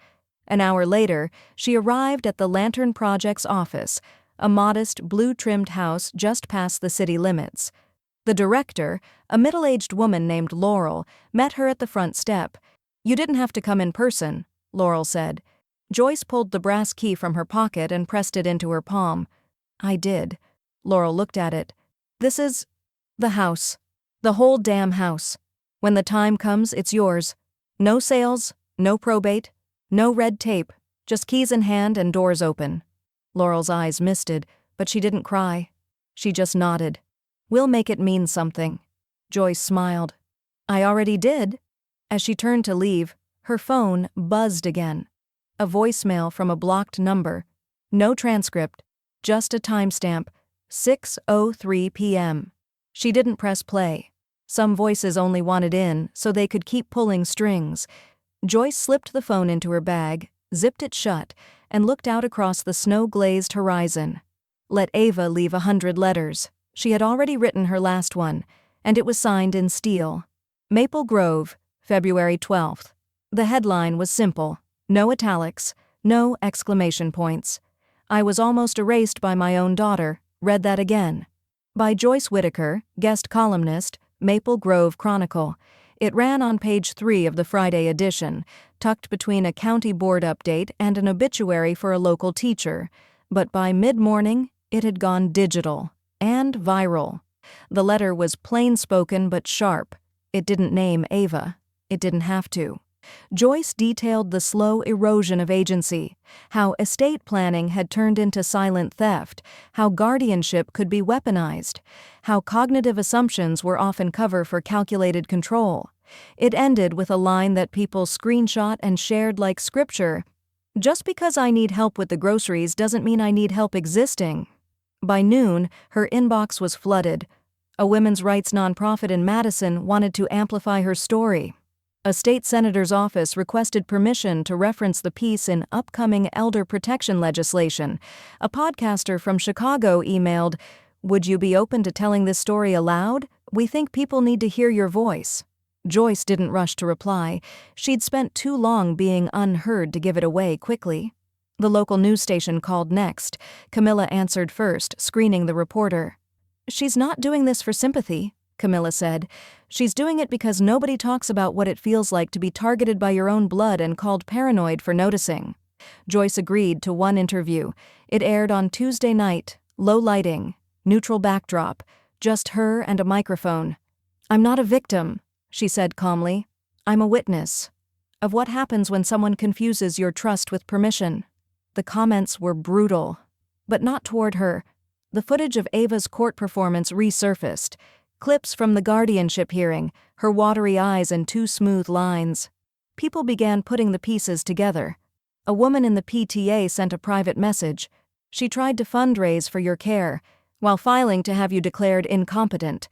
An hour later, she arrived at the Lantern Project's office, a modest, blue-trimmed house just past the city limits. The director, a middle-aged woman named Laurel, met her at the front step. "You didn't have to come in person," Laurel said. Joyce pulled the brass key from her pocket and pressed it into her palm. "I did." Laurel looked at it. "This is the house. The whole damn house. When the time comes, it's yours. No sales, no probate, no red tape, just keys in hand and doors open." Laurel's eyes misted, but she didn't cry. She just nodded. "We'll make it mean something." Joyce smiled. "I already did." As she turned to leave, her phone buzzed again. A voicemail from a blocked number. No transcript, just a timestamp, 6:03 p.m. She didn't press play. Some voices only wanted in, so they could keep pulling strings. Joyce slipped the phone into her bag, zipped it shut, and looked out across the snow-glazed horizon. Let Ava leave 100 letters. She had already written her last one, and it was signed in steel. Maple Grove, February 12th. The headline was simple. No italics, no exclamation points. "I was almost erased by my own daughter. Read that again." By Joyce Whitaker, guest columnist, Maple Grove Chronicle. It ran on page 3 of the Friday edition, tucked between a county board update and an obituary for a local teacher. But by mid-morning, it had gone digital and viral. The letter was plain-spoken but sharp. It didn't name Ava. It didn't have to. Joyce detailed the slow erosion of agency, how estate planning had turned into silent theft, how guardianship could be weaponized, how cognitive assumptions were often cover for calculated control. It ended with a line that people screenshot and shared like scripture. "Just because I need help with the groceries doesn't mean I need help existing." By noon, her inbox was flooded. A women's rights nonprofit in Madison wanted to amplify her story. A state senator's office requested permission to reference the piece in upcoming elder protection legislation. A podcaster from Chicago emailed, "Would you be open to telling this story aloud? We think people need to hear your voice." Joyce didn't rush to reply. She'd spent too long being unheard to give it away quickly. The local news station called next. Camilla answered first, screening the reporter. "She's not doing this for sympathy," Camilla said. "She's doing it because nobody talks about what it feels like to be targeted by your own blood and called paranoid for noticing." Joyce agreed to one interview. It aired on Tuesday night, low lighting, neutral backdrop, just her and a microphone. "I'm not a victim," she said calmly. "I'm a witness of what happens when someone confuses your trust with permission." The comments were brutal, but not toward her. The footage of Ava's court performance resurfaced. Clips from the guardianship hearing, her watery eyes and 2 smooth lines. People began putting the pieces together. A woman in the PTA sent a private message. "She tried to fundraise for your care, while filing to have you declared incompetent."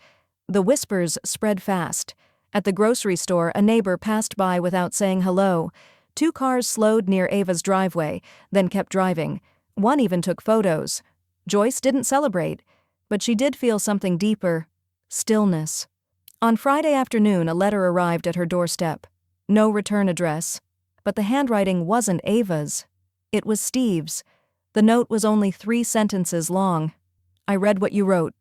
The whispers spread fast. At the grocery store, a neighbor passed by without saying hello. 2 cars slowed near Ava's driveway, then kept driving. One even took photos. Joyce didn't celebrate, but she did feel something deeper. Stillness. On Friday afternoon, a letter arrived at her doorstep. No return address. But the handwriting wasn't Ava's. It was Steve's. The note was only 3 sentences long. "I read what you wrote.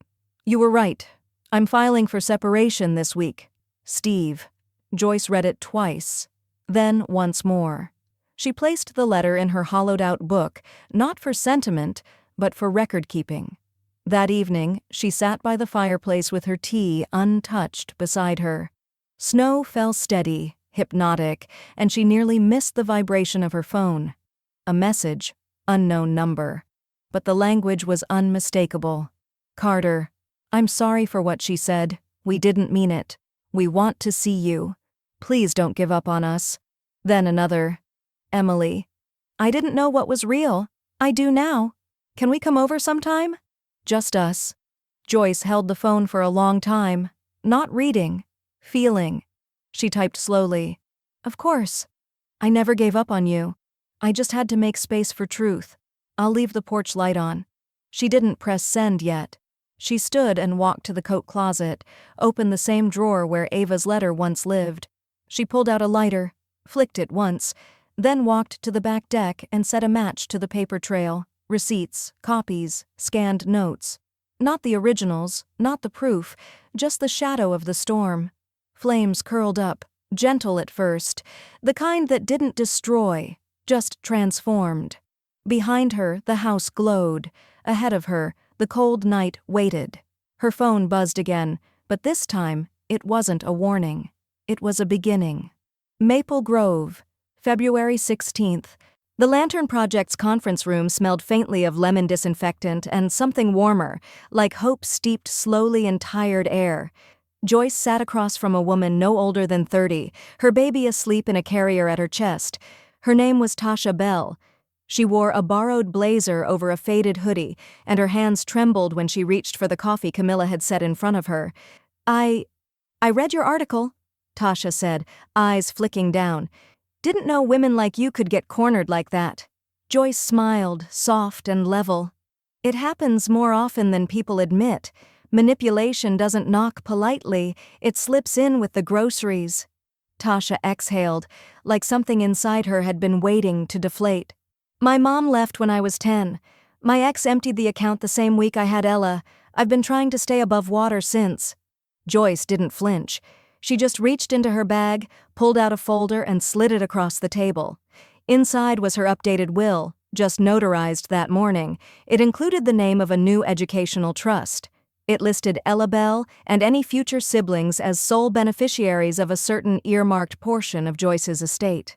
You were right. I'm filing for separation this week. Steve." Joyce read it twice. Then once more. She placed the letter in her hollowed-out book, not for sentiment, but for record-keeping. That evening, she sat by the fireplace with her tea untouched beside her. Snow fell steady, hypnotic, and she nearly missed the vibration of her phone. A message, unknown number. But the language was unmistakable. Carter, I'm sorry for what she said. We didn't mean it. We want to see you. Please don't give up on us. Then another. Emily. I didn't know what was real. I do now. Can we come over sometime? Just us. Joyce held the phone for a long time, not reading, feeling. She typed slowly. Of course. I never gave up on you. I just had to make space for truth. I'll leave the porch light on. She didn't press send yet. She stood and walked to the coat closet, opened the same drawer where Ava's letter once lived. She pulled out a lighter, flicked it once, then walked to the back deck and set a match to the paper trail, receipts, copies, scanned notes. Not the originals, not the proof, just the shadow of the storm. Flames curled up, gentle at first, the kind that didn't destroy, just transformed. Behind her, the house glowed. Ahead of her, the cold night waited. Her phone buzzed again, but this time, it wasn't a warning. It was a beginning. Maple Grove, February 16th. The Lantern Project's conference room smelled faintly of lemon disinfectant and something warmer, like hope steeped slowly in tired air. Joyce sat across from a woman no older than 30, her baby asleep in a carrier at her chest. Her name was Tasha Bell. She wore a borrowed blazer over a faded hoodie, and her hands trembled when she reached for the coffee Camilla had set in front of her. I read your article, Tasha said, eyes flicking down. Didn't know women like you could get cornered like that. Joyce smiled, soft and level. It happens more often than people admit. Manipulation doesn't knock politely, it slips in with the groceries. Tasha exhaled, like something inside her had been waiting to deflate. My mom left when I was 10. My ex emptied the account the same week I had Ella. I've been trying to stay above water since. Joyce didn't flinch. She just reached into her bag, pulled out a folder and slid it across the table. Inside was her updated will, just notarized that morning. It included the name of a new educational trust. It listed Ella Bell and any future siblings as sole beneficiaries of a certain earmarked portion of Joyce's estate.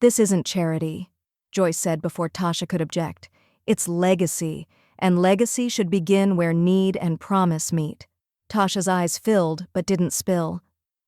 This isn't charity, Joyce said before Tasha could object. It's legacy, and legacy should begin where need and promise meet. Tasha's eyes filled but didn't spill.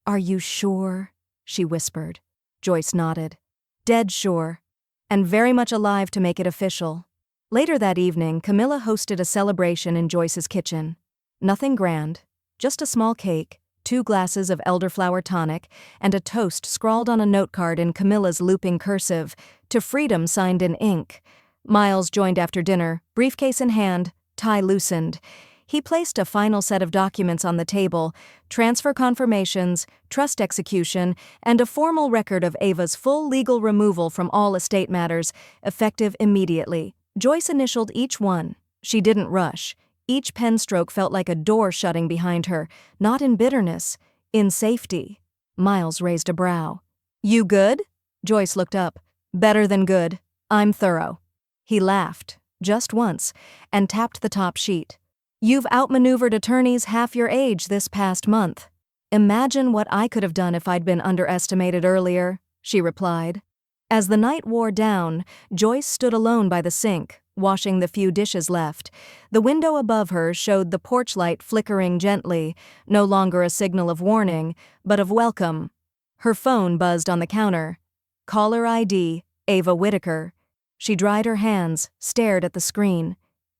Are you sure? She whispered. Joyce nodded. Dead sure. And very much alive to make it official. Later that evening, Camilla hosted a celebration in Joyce's kitchen. Nothing grand, just a small cake, 2 glasses of elderflower tonic, and a toast scrawled on a note card in Camilla's looping cursive, to freedom signed in ink. Miles joined after dinner, briefcase in hand, tie loosened. He placed a final set of documents on the table, transfer confirmations, trust execution, and a formal record of Ava's full legal removal from all estate matters, effective immediately. Joyce initialed each one. She didn't rush. Each pen stroke felt like a door shutting behind her, not in bitterness, in safety. Miles raised a brow. You good? Joyce looked up. Better than good. I'm thorough. He laughed, just once, and tapped the top sheet. You've outmaneuvered attorneys half your age this past month. Imagine what I could have done if I'd been underestimated earlier, she replied. As the night wore down, Joyce stood alone by the sink, washing the few dishes left. The window above her showed the porch light flickering gently, no longer a signal of warning, but of welcome. Her phone buzzed on the counter. Caller ID, Ava Whitaker. She dried her hands, stared at the screen.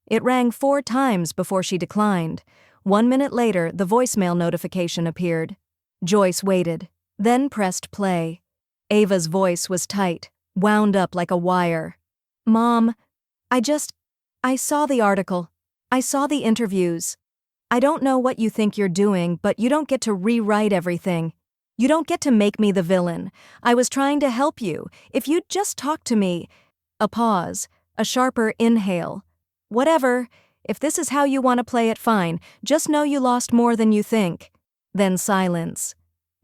It rang 4 times before she declined. 1 minute later, the voicemail notification appeared. Joyce waited, then pressed play. Ava's voice was tight, wound up like a wire. Mom, I saw the article. I saw the interviews. I don't know what you think you're doing, but you don't get to rewrite everything. You don't get to make me the villain. I was trying to help you. If you'd just talk to me. A pause, a sharper inhale. Whatever. If this is how you want to play it, fine. Just know you lost more than you think. Then silence.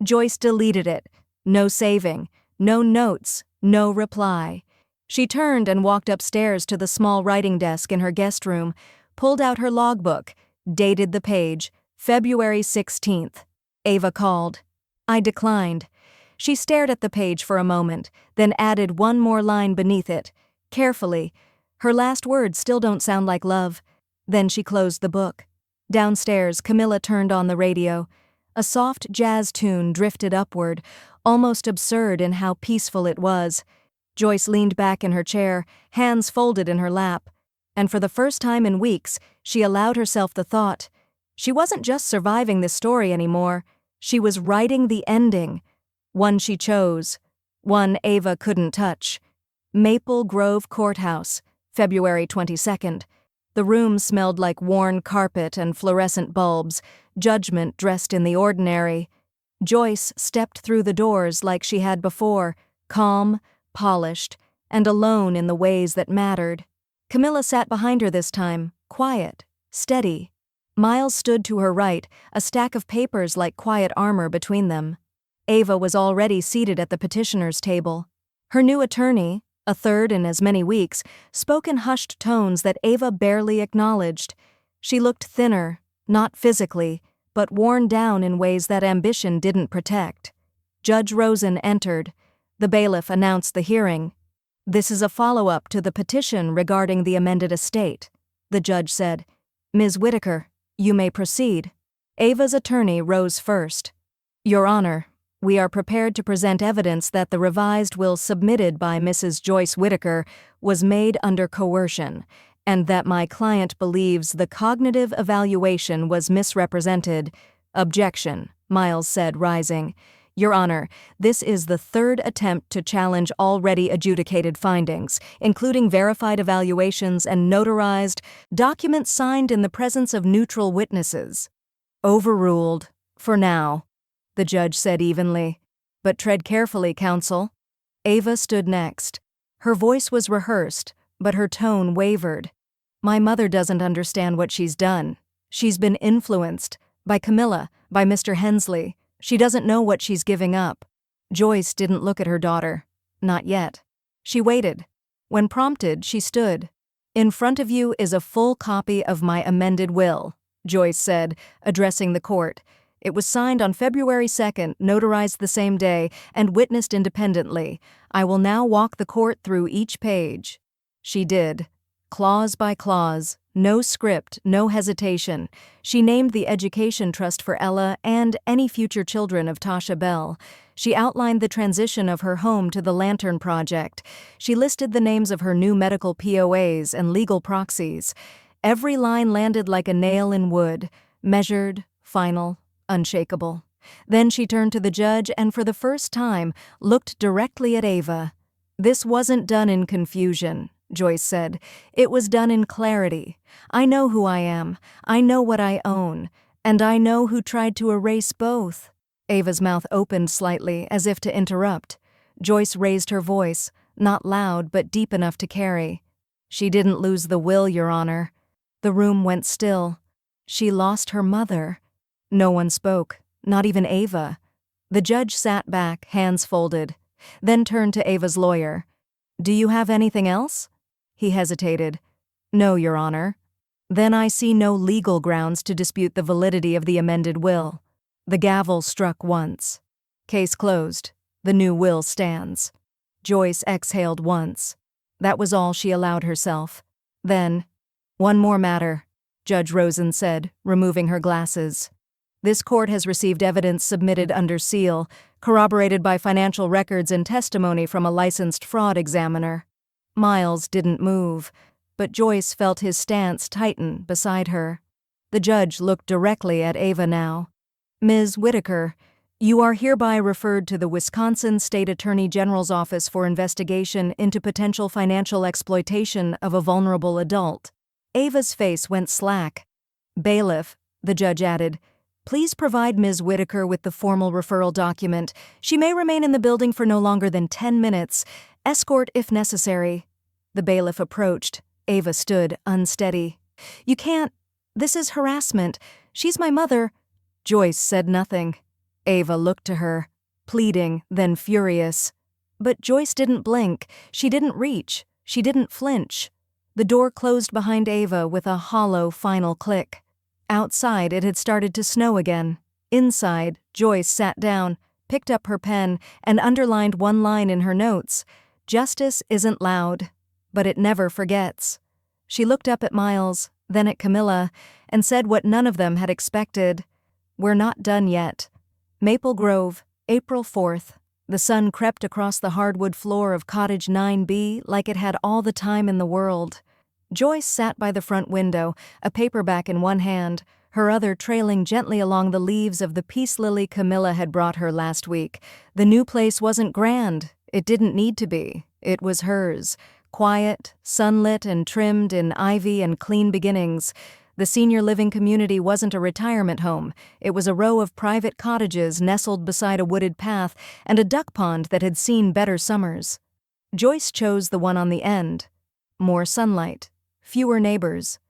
Joyce deleted it. No saving. No notes. No reply. She turned and walked upstairs to the small writing desk in her guest room, pulled out her logbook, dated the page, February 16th. Ava called. I declined. She stared at the page for a moment, then added one more line beneath it, carefully. Her last words still don't sound like love. Then she closed the book. Downstairs, Camilla turned on the radio. A soft jazz tune drifted upward, almost absurd in how peaceful it was. Joyce leaned back in her chair, hands folded in her lap. And for the first time in weeks, she allowed herself the thought. She wasn't just surviving this story anymore. She was writing the ending. One she chose. One Ava couldn't touch. Maple Grove Courthouse, February 22nd. The room smelled like worn carpet and fluorescent bulbs, judgment dressed in the ordinary. Joyce stepped through the doors like she had before, calm, polished, and alone in the ways that mattered. Camilla sat behind her this time, quiet, steady. Miles stood to her right, a stack of papers like quiet armor between them. Ava was already seated at the petitioner's table. Her new attorney, a third in as many weeks, spoke in hushed tones that Ava barely acknowledged. She looked thinner, not physically, but worn down in ways that ambition didn't protect. Judge Rosen entered. The bailiff announced the hearing. "This is a follow-up to the petition regarding the amended estate," the judge said. "Ms. Whitaker, you may proceed." Ava's attorney rose first. "Your Honor, we are prepared to present evidence that the revised will submitted by Mrs. Joyce Whitaker was made under coercion, and that my client believes the cognitive evaluation was misrepresented." "Objection," Miles said, rising. "Your Honor, this is the third attempt to challenge already adjudicated findings, including verified evaluations and notarized documents signed in the presence of neutral witnesses." "Overruled, for now," the judge said evenly. "But tread carefully, counsel." Ava stood next. Her voice was rehearsed, but her tone wavered. "My mother doesn't understand what she's done. She's been influenced by Camilla, by Mr. Hensley. She doesn't know what she's giving up." Joyce didn't look at her daughter. Not yet. She waited. When prompted, she stood. "In front of you is a full copy of my amended will," Joyce said, addressing the court. "It was signed on February 2nd, notarized the same day, and witnessed independently. I will now walk the court through each page." She did. Clause by clause, no script, no hesitation. She named the education trust for Ella and any future children of Tasha Bell. She outlined the transition of her home to the Lantern Project. She listed the names of her new medical POAs and legal proxies. Every line landed like a nail in wood, measured, final, unshakable. Then she turned to the judge and for the first time looked directly at Ava. "This wasn't done in confusion," Joyce said. "It was done in clarity. I know who I am, I know what I own, and I know who tried to erase both." Ava's mouth opened slightly, as if to interrupt. Joyce raised her voice, not loud but deep enough to carry. "She didn't lose the will, Your Honor." The room went still. "She lost her mother." No one spoke, not even Ava. The judge sat back, hands folded, then turned to Ava's lawyer. "Do you have anything else?" He hesitated. "No, Your Honor." "Then I see no legal grounds to dispute the validity of the amended will." The gavel struck once. Case closed. The new will stands. Joyce exhaled once. That was all she allowed herself. Then, "One more matter," Judge Rosen said, removing her glasses. "This court has received evidence submitted under seal, corroborated by financial records and testimony from a licensed fraud examiner." Miles didn't move, but Joyce felt his stance tighten beside her. The judge looked directly at Ava now. "Ms. Whitaker, you are hereby referred to the Wisconsin State Attorney General's Office for investigation into potential financial exploitation of a vulnerable adult." Ava's face went slack. "Bailiff," the judge added, "please provide Ms. Whitaker with the formal referral document. She may remain in the building for no longer than 10 minutes. Escort if necessary." The bailiff approached. Ava stood, unsteady. "You can't. This is harassment. She's my mother." Joyce said nothing. Ava looked to her, pleading, then furious. But Joyce didn't blink. She didn't reach. She didn't flinch. The door closed behind Ava with a hollow final click. Outside, it had started to snow again. Inside, Joyce sat down. picked up her pen, and underlined one line in her notes. Justice isn't loud, but it never forgets. She looked up at Miles, then at Camilla, and said what none of them had expected. We're not done yet. Maple Grove, April 4th. The sun crept across the hardwood floor of Cottage 9B like it had all the time in the world. Joyce sat by the front window, a paperback in one hand, her other trailing gently along the leaves of the peace lily Camilla had brought her last week. The new place wasn't grand. It didn't need to be. It was hers. Quiet, sunlit, and trimmed in ivy and clean beginnings. The senior living community wasn't a retirement home. It was a row of private cottages nestled beside a wooded path and a duck pond that had seen better summers. Joyce chose the one on the end. More sunlight, fewer neighbors.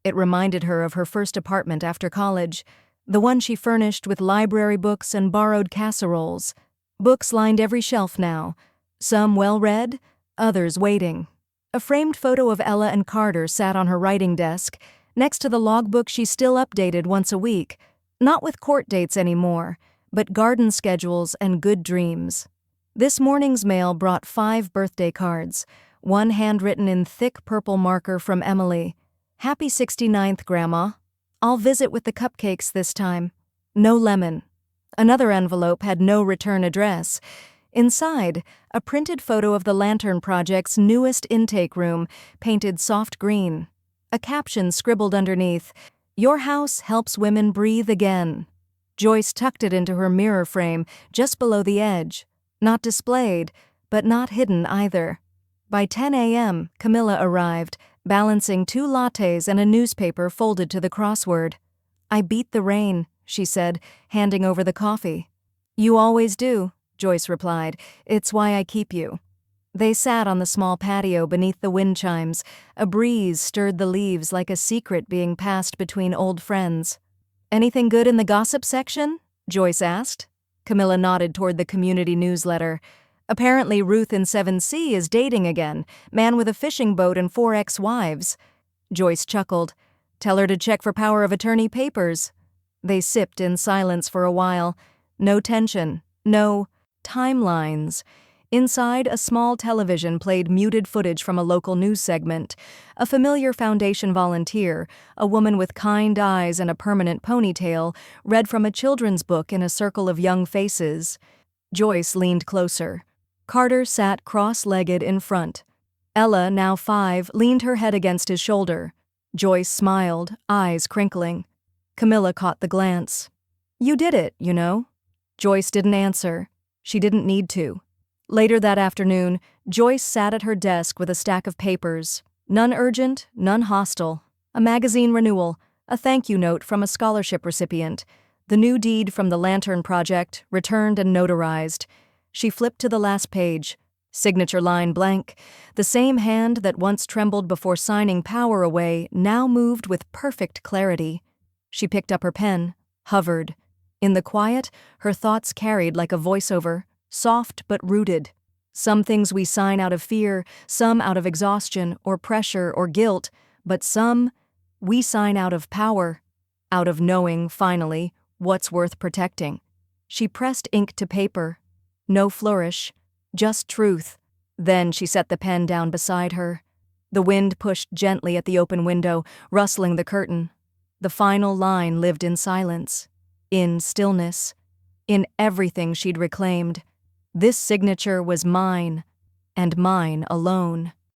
It reminded her of her first apartment after college, the one she furnished with library books and borrowed casseroles. Books lined every shelf now, some well-read, others waiting. A framed photo of Ella and Carter sat on her writing desk, next to the logbook she still updated once a week, not with court dates anymore, but garden schedules and good dreams. This morning's mail brought 5 birthday cards, one handwritten in thick purple marker from Emily. Happy 69th, Grandma. I'll visit with the cupcakes this time. No lemon. Another envelope had no return address. Inside, a printed photo of the Lantern Project's newest intake room, painted soft green. A caption scribbled underneath, "Your house helps women breathe again." Joyce tucked it into her mirror frame, just below the edge. Not displayed, but not hidden either. By 10 a.m., Camilla arrived, balancing 2 lattes and a newspaper folded to the crossword. "I beat the rain," she said, handing over the coffee. "You always do," Joyce replied. "It's why I keep you." They sat on the small patio beneath the wind chimes. A breeze stirred the leaves like a secret being passed between old friends. "Anything good in the gossip section?" Joyce asked. Camilla nodded toward the community newsletter. "Apparently Ruth in 7C is dating again, man with a fishing boat and 4 ex-wives." Joyce chuckled. "Tell her to check for power of attorney papers." They sipped in silence for a while. No tension, no timelines. Inside, a small television played muted footage from a local news segment. A familiar foundation volunteer, a woman with kind eyes and a permanent ponytail, read from a children's book in a circle of young faces. Joyce leaned closer. Carter sat cross-legged in front. Ella, now 5, leaned her head against his shoulder. Joyce smiled, eyes crinkling. Camilla caught the glance. "You did it, you know." Joyce didn't answer. She didn't need to. Later that afternoon, Joyce sat at her desk with a stack of papers. None urgent, none hostile. A magazine renewal, a thank you note from a scholarship recipient, the new deed from the Lantern Project, returned and notarized. She flipped to the last page. Signature line blank. The same hand that once trembled before signing power away now moved with perfect clarity. She picked up her pen, hovered. In the quiet, her thoughts carried like a voiceover, soft but rooted. Some things we sign out of fear, some out of exhaustion or pressure or guilt, but some we sign out of power, out of knowing, finally, what's worth protecting. She pressed ink to paper. No flourish, just truth. Then she set the pen down beside her. The wind pushed gently at the open window, rustling the curtain. The final line lived in silence, in stillness, in everything she'd reclaimed. This signature was mine, and mine alone.